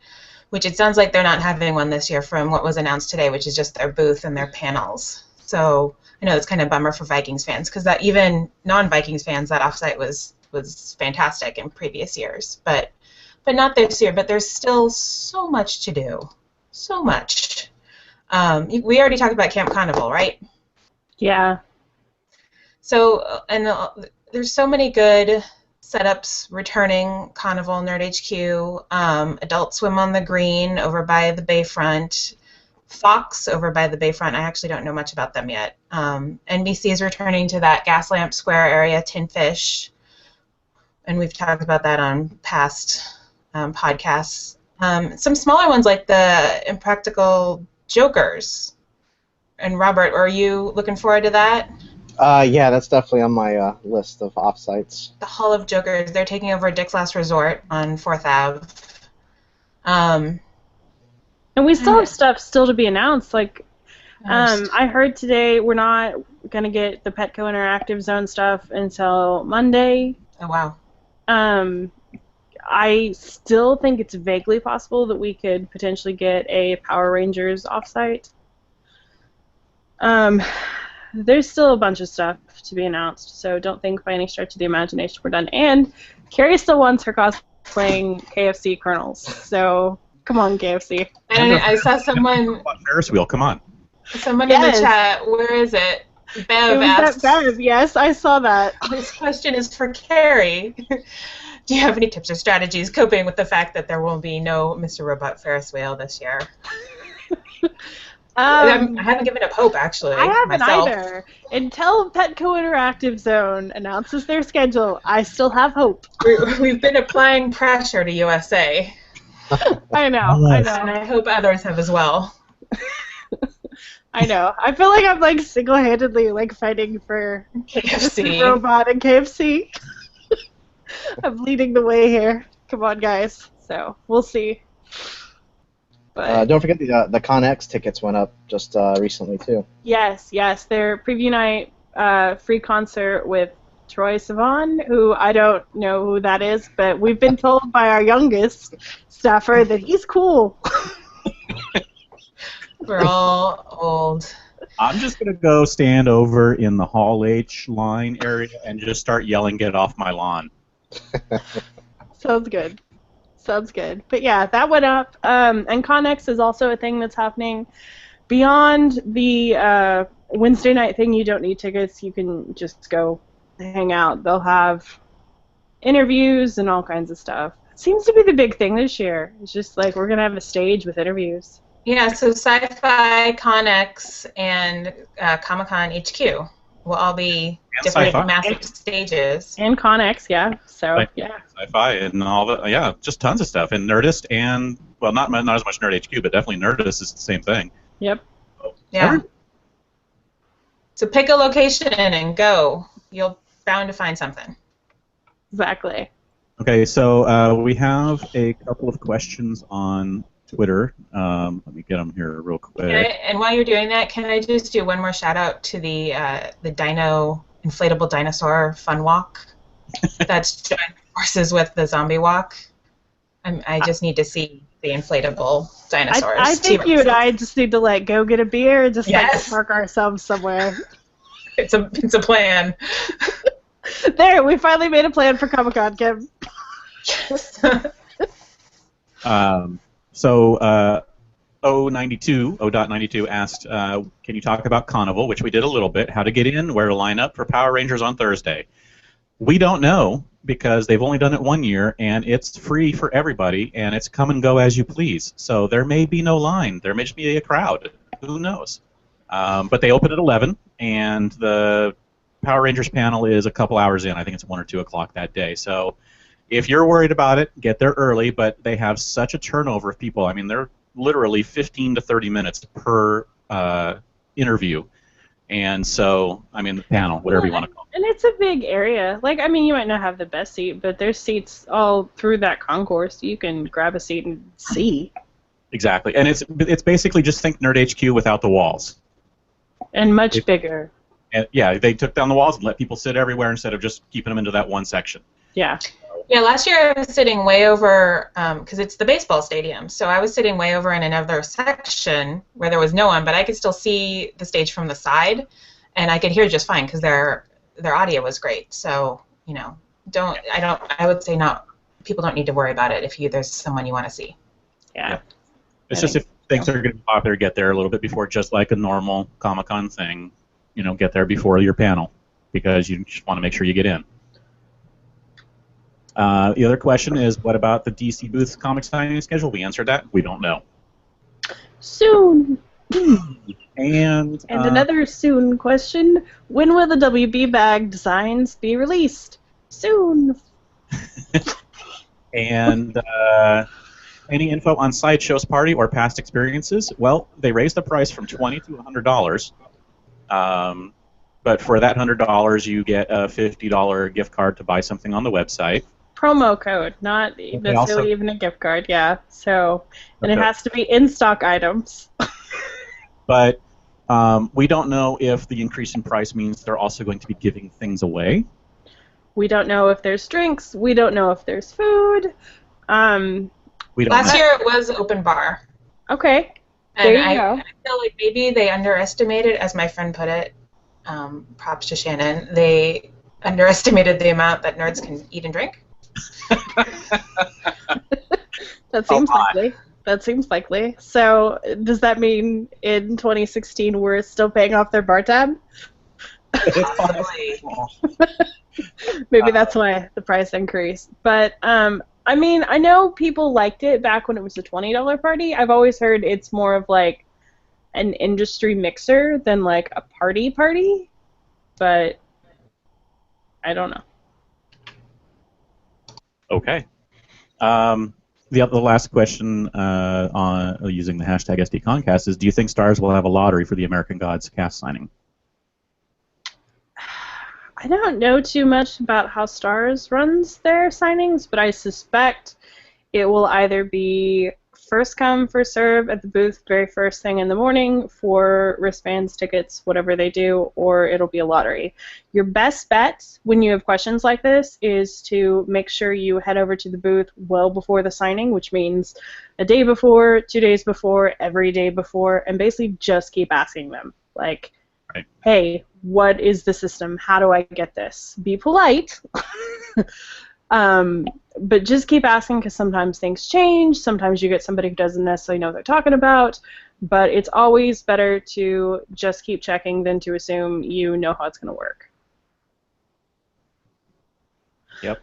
F: which it sounds like they're not having one this year from what was announced today, which is just their booth and their panels. So I know it's kind of a bummer for Vikings fans because that even non-Vikings fans, that offsite was fantastic in previous years, but not this year. But there's still so much to do, so much. We already talked about Camp Carnival, right?
E: Yeah.
F: So there's so many good setups returning. Carnival, Nerd HQ, Adult Swim on the Green over by the Bayfront, Fox over by the Bayfront. I actually don't know much about them yet. NBC is returning to that Gaslamp Square area, Tin Fish, and we've talked about that on past podcasts. Some smaller ones like the Impractical Jokers. And Robert, are you looking forward to that?
G: Yeah, that's definitely on my list of offsites.
F: The Hall of Jokers. They're taking over Dick's Last Resort on 4th Ave.
E: And we still have stuff still to be announced. Like, I heard today we're not going to get the Petco Interactive Zone stuff until Monday.
F: Oh, wow.
E: I still think it's vaguely possible that we could potentially get a Power Rangers offsite. There's still a bunch of stuff to be announced, so don't think by any stretch of the imagination we're done. And Kerry still wants her cosplaying KFC Colonels, so come on, KFC.
F: And I saw someone...
A: Ferris wheel, come on.
F: Someone in the chat, where is it? Bev asks...
E: Bev, yes, I saw that.
F: This question is for Kerry. Do you have any tips or strategies coping with the fact that there will be no Mr. Robot Ferris wheel this year? I haven't given up hope, actually.
E: I haven't
F: myself.
E: either. Until Petco Interactive Zone announces their schedule, I still have hope.
F: We've been applying pressure to USA.
E: I know.
F: And I hope others have as well.
E: I know. I feel like I'm like single-handedly like fighting for
F: KFC.
E: Robot and KFC. I'm leading the way here. Come on, guys. So we'll see. But
G: Don't forget the ConX tickets went up just recently too.
E: Yes. Their preview night free concert with Troye Sivan, who I don't know who that is, but we've been told by our youngest staffer that he's cool.
F: We're all old.
A: I'm just going to go stand over in the Hall H line area and just start yelling, "Get off my lawn."
E: Sounds good. But yeah, that went up. And ConX is also a thing that's happening. Beyond the Wednesday night thing, you don't need tickets. You can just go hang out. They'll have interviews and all kinds of stuff. It seems to be the big thing this year. It's just like we're going to have a stage with interviews.
F: Yeah, so Sci-Fi, ConX, and Comic-Con HQ will all be
A: And
F: different
A: sci-fi.
F: massive stages.
E: And ConX, yeah. So
A: Right.
E: yeah.
A: Sci-fi and all the just tons of stuff. And Nerdist and not as much Nerd HQ, but definitely Nerdist is the same thing.
E: Yep.
A: So,
F: Yeah. So pick a location and go. You'll bound to find something.
E: Exactly.
A: Okay, so we have a couple of questions on Twitter. Let me get them here real quick.
F: And while you're doing that, can I just do one more shout out to the inflatable dinosaur fun walk that's joined forces with the zombie walk? I just need to see the inflatable dinosaurs.
E: I think you and I just need to go get a beer and just
F: Yes.
E: park ourselves somewhere.
F: It's a plan.
E: There, we finally made a plan for Comic-Con, Kim.
A: O.92 asked, can you talk about Carnival, which we did a little bit, how to get in, where to line up for Power Rangers on Thursday. We don't know because they've only done it 1 year, and it's free for everybody, and it's come and go as you please. So there may be no line. There may just be a crowd. Who knows? But they open at 11, and the Power Rangers panel is a couple hours in. I think it's 1 or 2 o'clock that day. So if you're worried about it, get there early, but they have such a turnover of people. I mean, they're literally 15 to 30 minutes per interview. And so, I mean, the panel, whatever you want to call it.
E: And it's a big area. You might not have the best seat, but there's seats all through that concourse. You can grab a seat and see.
A: Exactly. And it's basically just think Nerd HQ without the walls.
E: And much bigger.
A: And yeah, they took down the walls and let people sit everywhere instead of just keeping them into that one section.
E: Yeah.
F: Yeah, last year I was sitting way over, because it's the baseball stadium, so I was sitting way over in another section where there was no one, but I could still see the stage from the side, and I could hear just fine because their audio was great. So, I would say people don't need to worry about it if there's someone you want to see.
E: Yeah.
A: It's just if things are going to be popular, get there a little bit before, just like a normal Comic-Con thing, get there before your panel because you just want to make sure you get in. The other question is, what about the DC booth comic signing schedule? We answered that. We don't know.
E: Soon.
A: And
E: another soon question. When will the WB bag designs be released? Soon.
A: And any info on Sideshow's party or past experiences? Well, they raised the price from $20 to $100. But for that $100, you get a $50 gift card to buy something on the website.
E: Promo code, not necessarily even a gift card, yeah. So, and
A: Okay.
E: it has to be in-stock items.
A: But we don't know if the increase in price means they're also going to be giving things away.
E: We don't know if there's drinks. We don't know if there's food.
A: We don't
F: Last
A: know.
F: year it was open bar.
E: Okay.
F: And
E: There you
F: I
E: go.
F: feel like maybe they underestimated, as my friend put it, props to Shannon, they underestimated the amount that nerds can eat and drink.
E: That seems likely. That seems likely. So, does that mean in 2016 we're still paying off their bar tab?
F: Possibly.
E: Maybe that's why the price increased. But, I mean, I know people liked it back when it was a $20 party. I've always heard it's more of like an industry mixer than like a party. But I don't know.
A: Okay. The last question on using the hashtag SDConCast is, do you think Stars will have a lottery for the American Gods cast signing?
E: I don't know too much about how Stars runs their signings, but I suspect it will either be first come, first serve at the booth very first thing in the morning for wristbands, tickets, whatever they do, or it'll be a lottery. Your best bet when you have questions like this is to make sure you head over to the booth well before the signing, which means a day before, 2 days before, every day before, and basically just keep asking them. Like,
A: right.
E: Hey, what is the system? How do I get this? Be polite. But just keep asking because sometimes things change. Sometimes you get somebody who doesn't necessarily know what they're talking about. But it's always better to just keep checking than to assume you know how it's going to work.
A: Yep.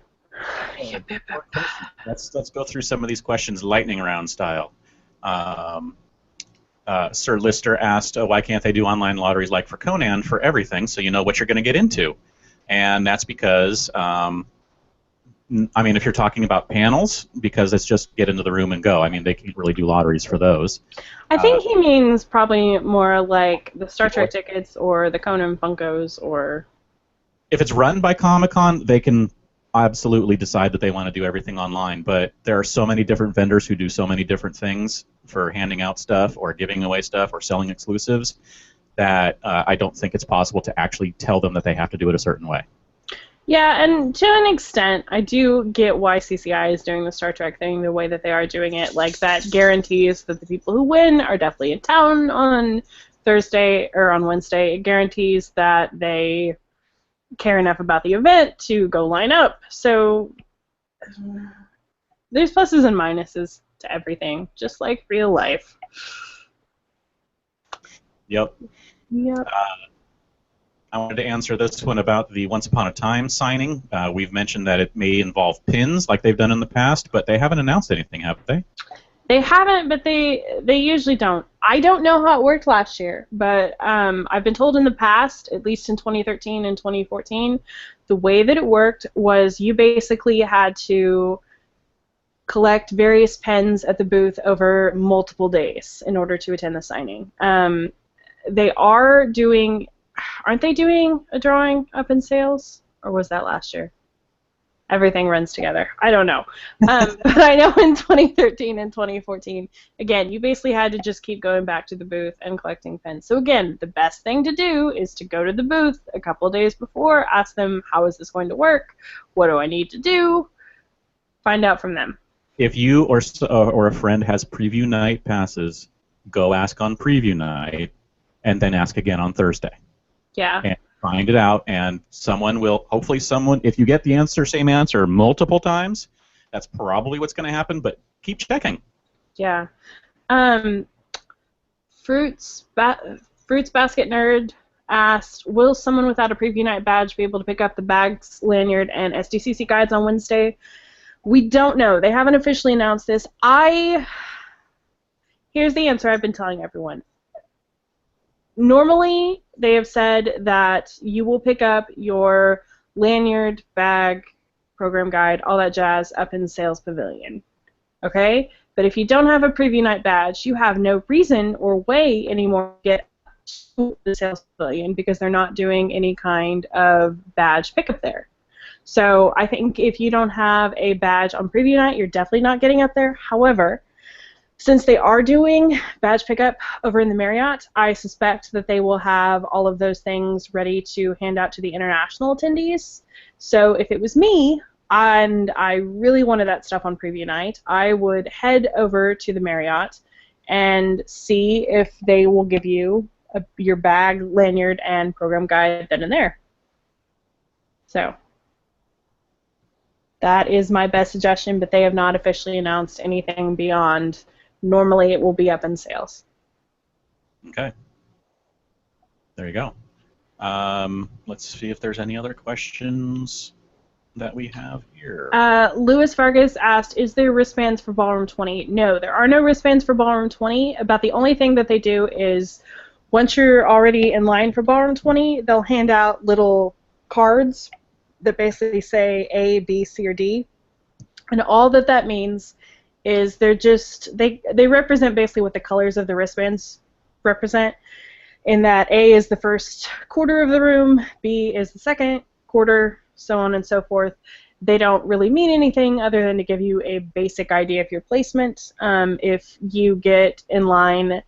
A: Let's go through some of these questions lightning round style. Sir Lister asked, why can't they do online lotteries like for Conan for everything, so you know what you're going to get into? And that's because, I mean, if you're talking about panels, because it's just get into the room and go. I mean, they can't really do lotteries for those.
E: I think he means probably more like the Star Trek tickets or the Conan Funkos or...
A: If it's run by Comic-Con, they can absolutely decide that they want to do everything online, but there are so many different vendors who do so many different things for handing out stuff or giving away stuff or selling exclusives that I don't think it's possible to actually tell them that they have to do it a certain way.
E: Yeah, and to an extent, I do get why CCI is doing the Star Trek thing the way that they are doing it. Like, that guarantees that the people who win are definitely in town on Thursday or on Wednesday. It guarantees that they care enough about the event to go line up. So there's pluses and minuses to everything, just like real life.
A: Yep.
E: Yep.
A: I wanted to answer this one about the Once Upon a Time signing. We've mentioned that it may involve pins like they've done in the past, but they haven't announced anything, have they?
E: They haven't, but they usually don't. I don't know how it worked last year, but I've been told in the past, at least in 2013 and 2014, the way that it worked was you basically had to collect various pens at the booth over multiple days in order to attend the signing. They are doing... Aren't they doing a drawing up in sales? Or was that last year? Everything runs together. I don't know. But I know in 2013 and 2014, again, you basically had to just keep going back to the booth and collecting pens. So again, the best thing to do is to go to the booth a couple of days before, ask them, how is this going to work? What do I need to do? Find out from them.
A: If you or a friend has preview night passes, go ask on preview night, and then ask again on Thursday.
E: Yeah.
A: And find it out, and someone will, hopefully someone, if you get the same answer multiple times, that's probably what's going to happen, but keep checking.
E: Yeah. Fruits Basket Nerd asked, will someone without a preview night badge be able to pick up the bags, lanyard, and SDCC guides on Wednesday? We don't know. They haven't officially announced this. Here's the answer I've been telling everyone. Normally, they have said that you will pick up your lanyard, bag, program guide, all that jazz up in the sales pavilion. Okay? But if you don't have a preview night badge, you have no reason or way anymore to get to the sales pavilion because they're not doing any kind of badge pickup there. So I think if you don't have a badge on preview night, you're definitely not getting up there. However, since they are doing badge pickup over in the Marriott, I suspect that they will have all of those things ready to hand out to the international attendees. So if it was me and I really wanted that stuff on preview night, I would head over to the Marriott and see if they will give you your bag, lanyard, and program guide then and there. So that is my best suggestion, but they have not officially announced anything beyond... Normally, it will be up in sales.
A: Okay. There you go. Let's see if there's any other questions that we have here.
E: Louis Vargas asked, is there wristbands for Ballroom 20? No, there are no wristbands for Ballroom 20. About the only thing that they do is once you're already in line for Ballroom 20, they'll hand out little cards that basically say A, B, C, or D. And all that means is they represent basically what the colors of the wristbands represent, in that A is the first quarter of the room, B is the second quarter, so on and so forth. They don't really mean anything other than to give you a basic idea of your placement. If you get in line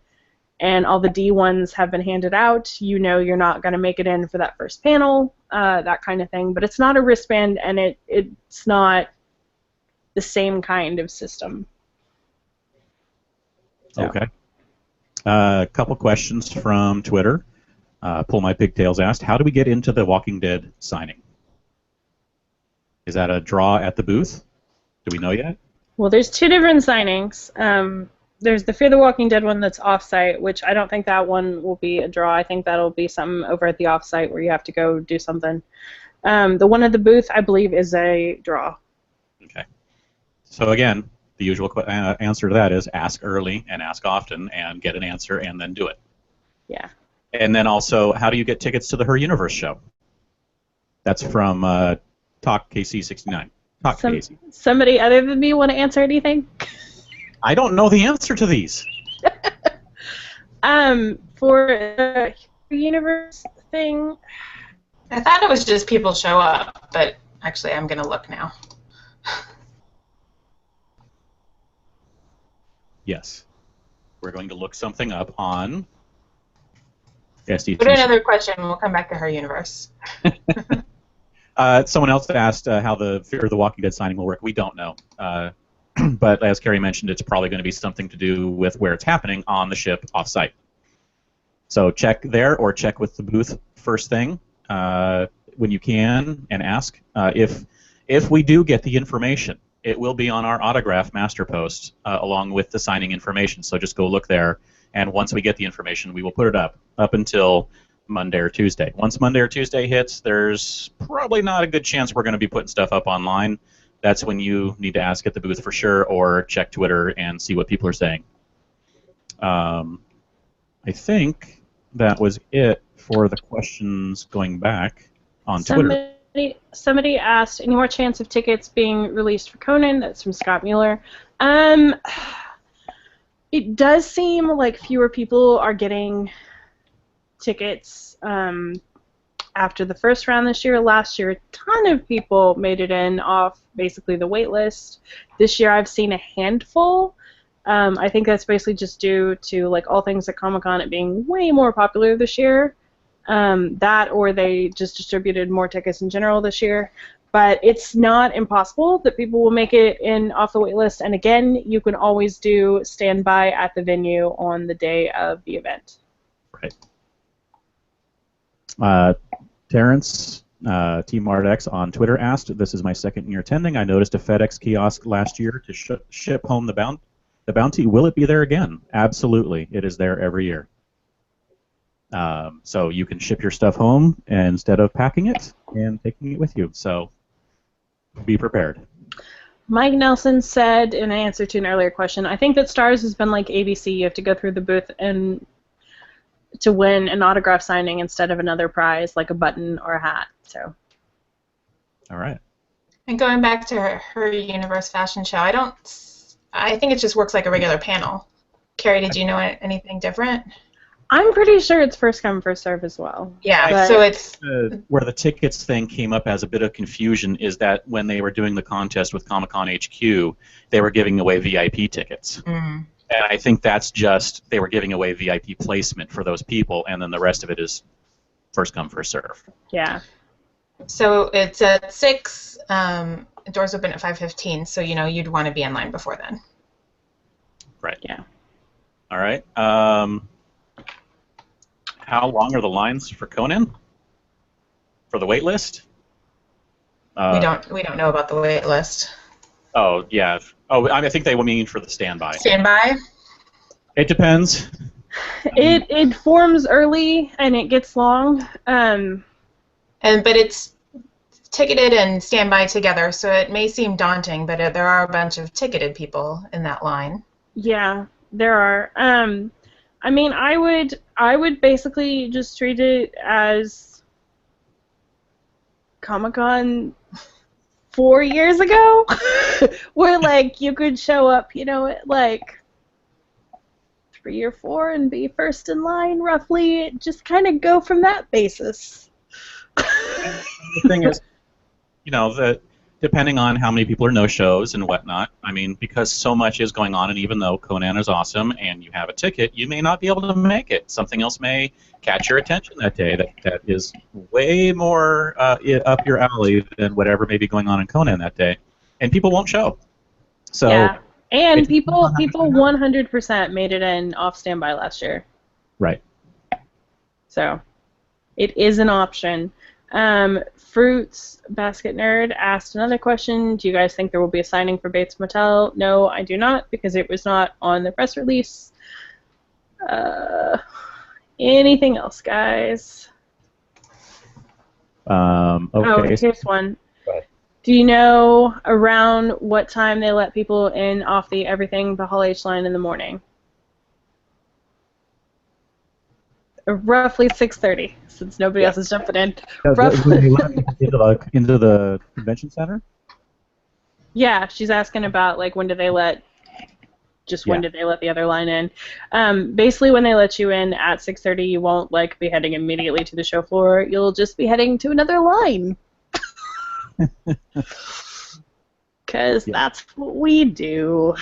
E: and all the D ones have been handed out, you know you're not going to make it in for that first panel, that kind of thing. But it's not a wristband, and it's not the same kind of system. So.
A: Okay. A couple questions from Twitter. Pull My Pigtails asked, how do we get into the Walking Dead signing? Is that a draw at the booth? Do we know yet?
E: Well, there's two different signings. There's the Fear the Walking Dead one that's off-site, which I don't think that one will be a draw. I think that'll be something over at the off-site where you have to go do something. The one at the booth, I believe, is a draw.
A: Okay. So again, the usual answer to that is ask early and ask often and get an answer and then do it.
E: Yeah.
A: And then also, how do you get tickets to the Her Universe show? That's from Talk KC69. Talk KC.
E: Somebody other than me want to answer anything?
A: I don't know the answer to these.
E: For the universe thing,
F: I thought it was just people show up, but actually I'm going to look now.
A: Yes. We're going to look something up on SDCC.
F: Put another question, and we'll come back to Her Universe.
A: Someone else asked how the Fear of the Walking Dead signing will work. We don't know. But as Kerry mentioned, it's probably going to be something to do with where it's happening on the ship off-site. So check there or check with the booth first thing when you can and ask. If we do get the information, it will be on our autograph master post along with the signing information. So just go look there, and once we get the information, we will put it up until Monday or Tuesday. Once Monday or Tuesday hits, there's probably not a good chance we're going to be putting stuff up online. That's when you need to ask at the booth for sure, or check Twitter and see what people are saying. I think that was it for the questions going back on Twitter.
E: Somebody asked, any more chance of tickets being released for Conan? That's from Scott Mueller. It does seem like fewer people are getting tickets after the first round this year. Last year, a ton of people made it in off basically the wait list. This year, I've seen a handful. I think that's basically just due to like all things at Comic-Con, it being way more popular this year. That or they just distributed more tickets in general this year. But it's not impossible that people will make it in off the wait list. And again, you can always do standby at the venue on the day of the event.
A: Right. Terrence, Team Mardex on Twitter asked, this is my second year attending. I noticed a FedEx kiosk last year to ship home the bounty. Will it be there again? Absolutely. It is there every year. So you can ship your stuff home instead of packing it and taking it with you. So be prepared.
E: Mike Nelson said in answer to an earlier question, I think that Stars has been like ABC. You have to go through the booth and to win an autograph signing instead of another prize like a button or a hat. So.
A: All right.
F: And going back to her Universe fashion show, I think it just works like a regular panel. Kerry, did you know anything different?
E: I'm pretty sure it's first come, first serve as well.
F: Yeah, so it's...
A: where the tickets thing came up as a bit of confusion is that when they were doing the contest with Comic-Con HQ, they were giving away VIP tickets.
F: Mm.
A: And I think that's just, they were giving away VIP placement for those people, and then the rest of it is first come, first serve.
E: Yeah.
F: So it's at 6, doors open at 5:15, so you'd want to be in line before then.
A: Right.
E: Yeah.
A: All right. How long are the lines for Conan? For the wait list?
F: We don't know about the wait list.
A: Oh yeah. Oh, I think they will mean for the standby.
F: Standby?
A: It depends.
E: It forms early and it gets long.
F: But it's ticketed and standby together, so it may seem daunting, but there are a bunch of ticketed people in that line.
E: Yeah, there are. I mean, I would basically just treat it as Comic-Con 4 years ago, where like you could show up, at like 3 or 4 and be first in line, roughly. Just kind of go from that basis.
A: The thing is, that depending on how many people are no-shows and whatnot, I mean, because so much is going on, and even though Conan is awesome and you have a ticket, you may not be able to make it. Something else may catch your attention that day that is way more up your alley than whatever may be going on in Conan that day, and people won't show. So
E: yeah, and people 100% made it in off standby last year.
A: Right.
E: So it is an option. Fruits Basket Nerd asked another question. Do you guys think there will be a signing for Bates Motel? No, I do not, because it was not on the press release. Anything else, guys?
A: Okay.
E: Oh, here's one. Do you know around what time they let people in off the Everything the Hall H line in the morning? Roughly 6:30, since nobody else is jumping in.
A: When
E: Roughly.
A: they let people into the convention center?
E: Yeah, she's asking about like when did they let when did they let the other line in? Basically, when they let you in at 6:30, you won't like be heading immediately to the show floor. You'll just be heading to another line. Because that's what we do.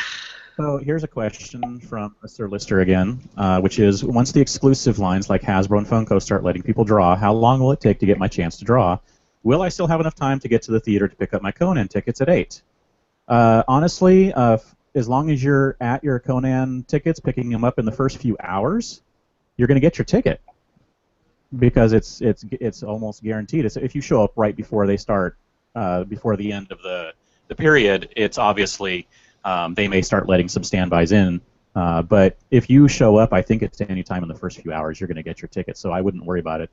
A: So here's a question from Mr. Lister again, which is, once the exclusive lines like Hasbro and Funko start letting people draw, how long will it take to get my chance to draw? Will I still have enough time to get to the theater to pick up my Conan tickets at 8? Honestly, as long as you're at your Conan tickets, picking them up in the first few hours, you're going to get your ticket, because it's almost guaranteed. If you show up right before they start, before the end of the period, it's obviously they may start letting some standbys in. But if you show up, I think it's any time in the first few hours, you're going to get your ticket. So I wouldn't worry about it.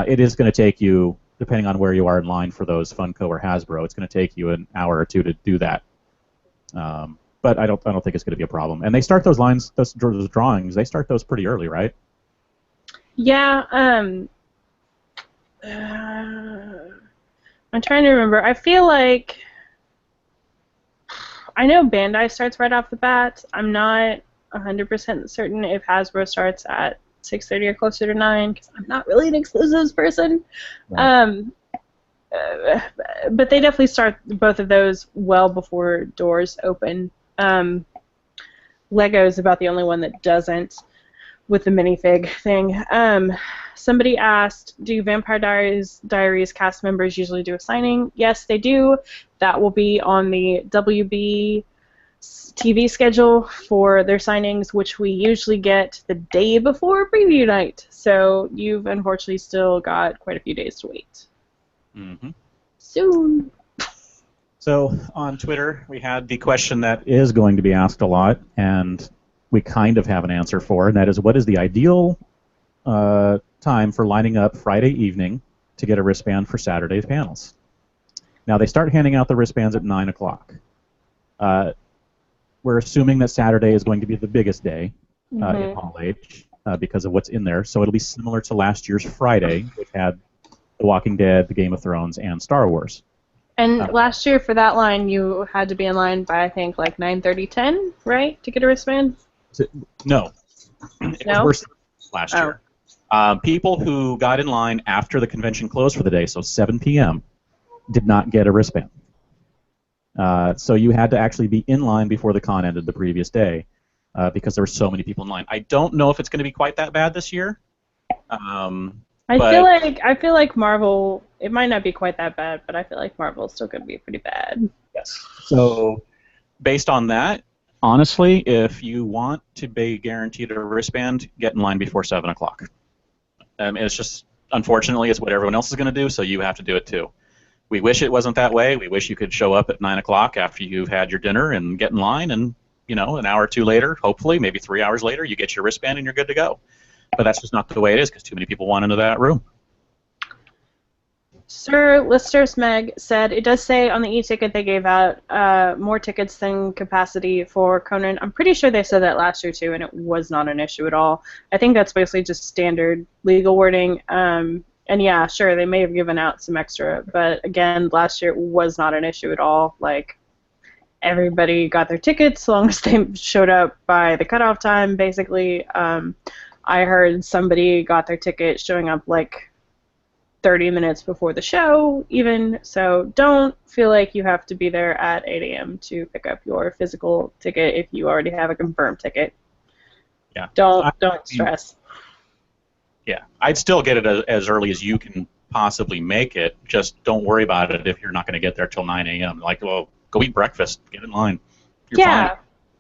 A: It is going to take you, depending on where you are in line for those Funko or Hasbro, it's going to take you an hour or two to do that. But I don't think it's going to be a problem. And they start those lines, those drawings, they start those pretty early, right?
E: Yeah. I'm trying to remember. I feel like I know Bandai starts right off the bat. I'm not 100% certain if Hasbro starts at 6:30 or closer to 9, because I'm not really an exclusives person.
A: Right.
E: But they definitely start both of those well before doors open. Lego's about the only one that doesn't, with the minifig thing. Somebody asked, do Vampire Diaries cast members usually do a signing? Yes, they do. That will be on the WB TV schedule for their signings, which we usually get the day before preview night. So you've unfortunately still got quite a few days to wait.
A: Mm-hmm.
E: Soon.
A: So on Twitter, we had the question that is going to be asked a lot, and we kind of have an answer for, and that is, what is the ideal time for lining up Friday evening to get a wristband for Saturday's panels? Now, they start handing out the wristbands at 9 o'clock. We're assuming that Saturday is going to be the biggest day in Hall H because of what's in there, so it'll be similar to last year's Friday, which had The Walking Dead, The Game of Thrones, and Star Wars.
E: And last year for that line, you had to be in line by, I think, like 9:30, 10, right, to get a wristband?
A: No. It was worse than last year. People who got in line after the convention closed for the day, so 7 p.m., did not get a wristband. So you had to actually be in line before the con ended the previous day because there were so many people in line. I don't know if it's going to be quite that bad this year.
E: I feel like Marvel, it might not be quite that bad, but I feel like Marvel is still going to be pretty bad.
A: Yes. So based on that, honestly, if you want to be guaranteed a wristband, get in line before 7 o'clock. It's just, unfortunately, it's what everyone else is going to do, so you have to do it too. We wish it wasn't that way. We wish you could show up at 9 o'clock after you've had your dinner and get in line, and an hour or two later, hopefully, maybe 3 hours later, you get your wristband and you're good to go. But that's just not the way it is because too many people want into that room.
E: Sir Lister Smeg said, it does say on the e-ticket they gave out more tickets than capacity for Conan. I'm pretty sure they said that last year too, and it was not an issue at all. I think that's basically just standard legal wording. And yeah, sure, they may have given out some extra, but again, last year it was not an issue at all. Like, everybody got their tickets as long as they showed up by the cutoff time, basically. I heard somebody got their ticket showing up like 30 minutes before the show, even. So don't feel like you have to be there at 8 a.m. to pick up your physical ticket if you already have a confirmed ticket.
A: Yeah.
E: Don't stress.
A: Yeah, I'd still get it as early as you can possibly make it. Just don't worry about it if you're not going to get there till 9 a.m. Like, well, go eat breakfast, get in line. You're fine.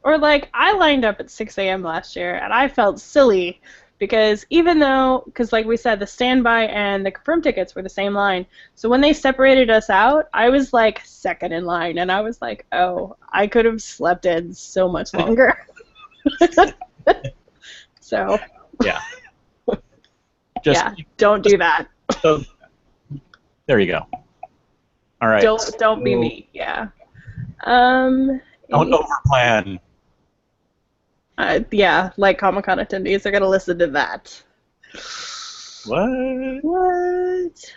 E: Or like, I lined up at 6 a.m. last year, and I felt silly because because like we said, the standby and the confirmed tickets were the same line. So when they separated us out, I was like second in line, and I was like, oh, I could have slept in so much longer. So.
A: Yeah.
E: Don't do that.
A: So, there you go. All right.
E: Don't be me. Yeah. Don't
A: overplan.
E: Yeah, like Comic-Con attendees are gonna listen to that.
A: What?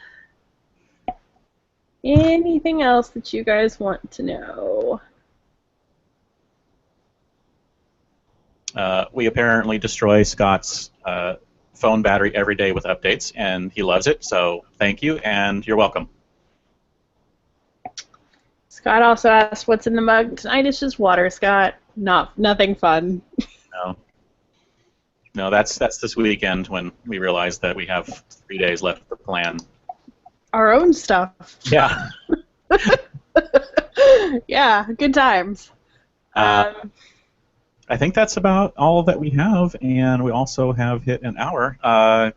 E: Anything else that you guys want to know?
A: We apparently destroy Scott's phone battery every day with updates, and he loves it, so thank you, and you're welcome.
E: Scott also asked, what's in the mug? Tonight it's just water, Scott. Nothing fun.
A: No, that's this weekend when we realize that we have 3 days left to plan.
E: Our own stuff.
A: Yeah.
E: Yeah, good times.
A: I think that's about all that we have, and we also have hit an hour.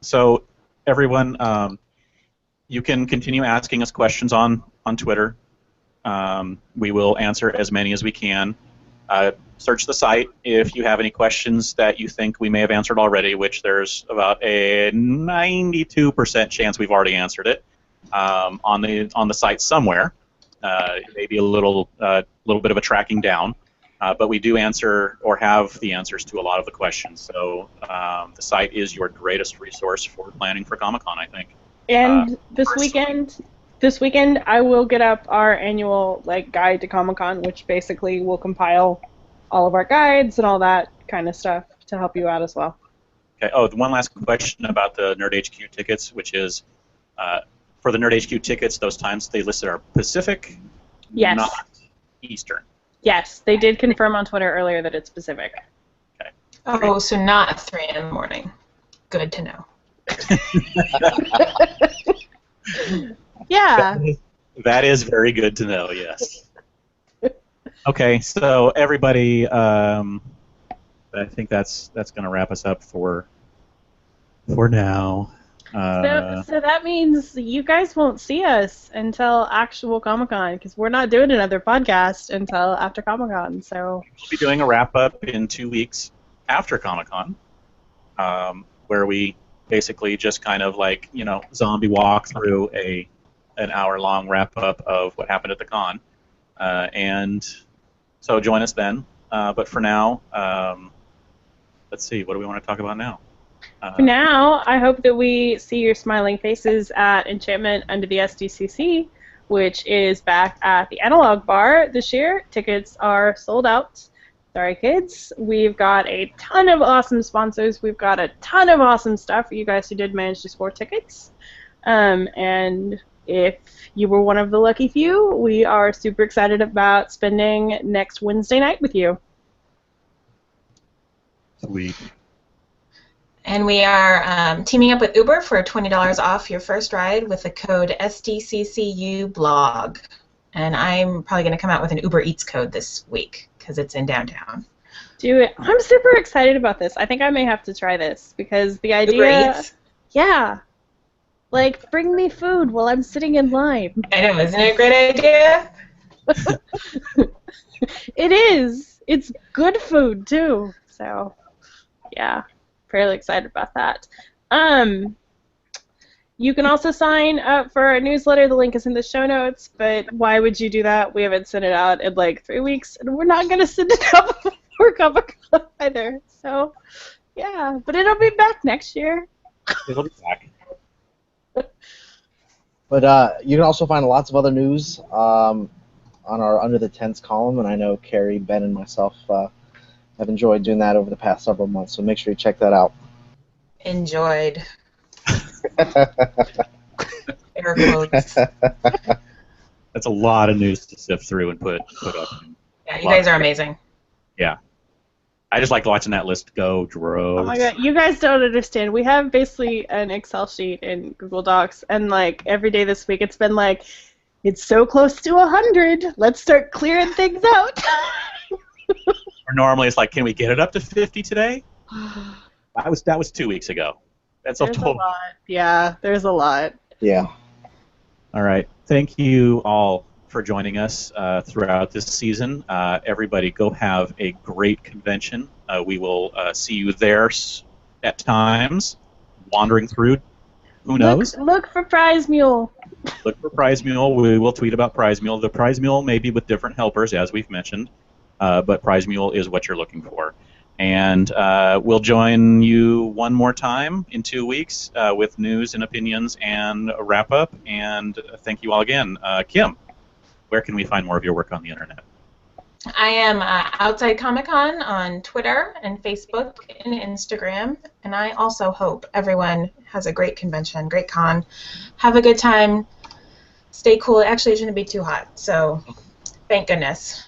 A: So everyone, you can continue asking us questions on Twitter. We will answer as many as we can. Search the site if you have any questions that you think we may have answered already, which there's about a 92% chance we've already answered it on the site somewhere. Maybe a little bit of a tracking down. But we do answer or have the answers to a lot of the questions. So the site is your greatest resource for planning for Comic-Con, I think.
E: And this weekend, I will get up our annual guide to Comic-Con, which basically will compile all of our guides and all that kind of stuff to help you out as well.
A: Okay. Oh, one last question about the Nerd HQ tickets, which is for the Nerd HQ tickets, those times they listed are Pacific,
E: yes,
A: not Eastern.
E: Yes, they did confirm on Twitter earlier that it's Pacific.
F: Okay. Oh, so not 3 in the morning. Good to know.
E: Yeah.
A: That is very good to know, yes. Okay, so everybody, I think that's going to wrap us up for now.
E: So that means you guys won't see us until actual Comic-Con, because we're not doing another podcast until after Comic-Con. So
A: we'll be doing a wrap-up in 2 weeks after Comic-Con, where we basically just kind of zombie walk through an hour-long wrap-up of what happened at the con. And so join us then. But for now, let's see, what do we want to talk about now?
E: For now, I hope that we see your smiling faces at Enchantment under the SDCC, which is back at the Analog Bar this year. Tickets are sold out. Sorry, kids. We've got a ton of awesome sponsors. We've got a ton of awesome stuff for you guys who did manage to score tickets. And if you were one of the lucky few, we are super excited about spending next Wednesday night with you.
A: Sweet.
F: And we are teaming up with Uber for $20 off your first ride with the code SDCCUblog. And I'm probably going to come out with an Uber Eats code this week because it's in downtown.
E: Do it. I'm super excited about this. I think I may have to try this because the idea...
F: Uber Eats?
E: Yeah. Bring me food while I'm sitting in line.
F: I know. Isn't it a great idea?
E: It is. It's good food, too. So, yeah. Fairly excited about that. You can also sign up for our newsletter. The link is in the show notes. But why would you do that? We haven't sent it out in 3 weeks, and we're not going to send it out before Comic-Con either. So, yeah. But it'll be back next year.
A: It'll be back.
G: But you can also find lots of other news on our Under the Tents column, and I know Kerry, Ben, and myself I've enjoyed doing that over the past several months, so make sure you check that out.
F: Enjoyed. Air quotes.
A: That's a lot of news to sift through and put up.
F: Yeah, you guys are amazing.
A: Yeah. I just like watching that list go droves.
E: Oh my god, you guys don't understand. We have basically an Excel sheet in Google Docs, and every day this week it's been it's so close to 100. Let's start clearing things out.
A: Or normally it's can we get it up to 50 today? That was 2 weeks ago. There's a
E: lot. Yeah, there's a lot.
G: Yeah.
A: All right. Thank you all for joining us throughout this season. Everybody go have a great convention. We will see you there at times, wandering through, Who knows?
E: Look for Prize Mule.
A: Look for Prize Mule. We will tweet about Prize Mule. The Prize Mule may be with different helpers, as we've mentioned, but Prize Mule is what you're looking for. And we'll join you one more time in 2 weeks with news and opinions and a wrap-up. And thank you all again. Kim, where can we find more of your work on the internet?
F: I am Outside Comic Con on Twitter and Facebook and Instagram, and I also hope everyone has a great convention, great con. Have a good time. Stay cool. Actually, it shouldn't be too hot, so thank goodness.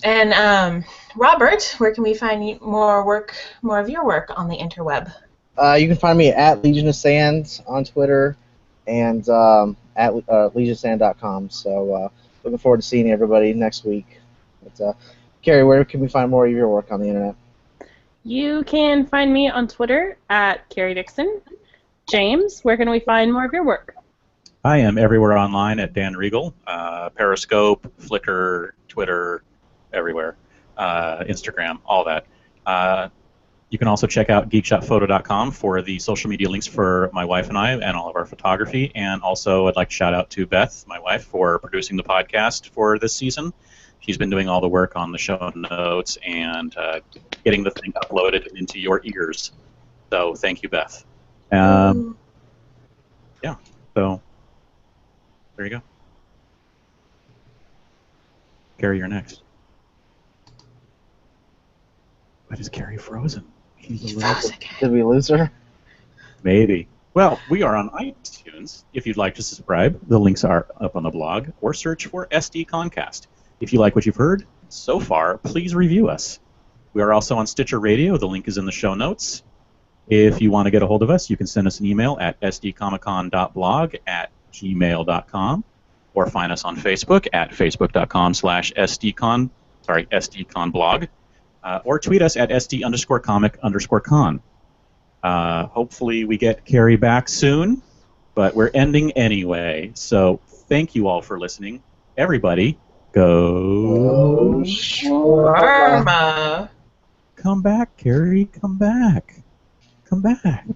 F: And Robert, where can we find more of your work on the interweb?
G: You can find me at Legion of Sand on Twitter and at legionsand.com. So looking forward to seeing everybody next week. But, Kerry, where can we find more of your work on the internet?
E: You can find me on Twitter at Kerry Dixon. James, where can we find more of your work?
A: I am everywhere online at Dan Regal, Periscope, Flickr, Twitter, everywhere, Instagram, all that. You can also check out geekshotphoto.com for the social media links for my wife and I and all of our photography. And also I'd like to shout out to Beth, my wife, for producing the podcast for this season. She's been doing all the work on the show notes and getting the thing uploaded into your ears. So thank you, Beth. Yeah, so there you go. Kerry, you're next. But is Kerry frozen?
F: She's frozen again.
G: Did we lose her?
A: Maybe. Well, we are on iTunes. If you'd like to subscribe, the links are up on the blog, or search for SDConCast. If you like what you've heard so far, please review us. We are also on Stitcher Radio. The link is in the show notes. If you want to get a hold of us, you can send us an email at sdcomiccon.blog@gmail.com, or find us on Facebook at facebook.com/SDConblog, or tweet us at SD_comic_con. Hopefully we get Kerry back soon, but we're ending anyway. So thank you all for listening. Everybody, go
F: Shawarma.
A: Come back, Kerry. Come back. Come back.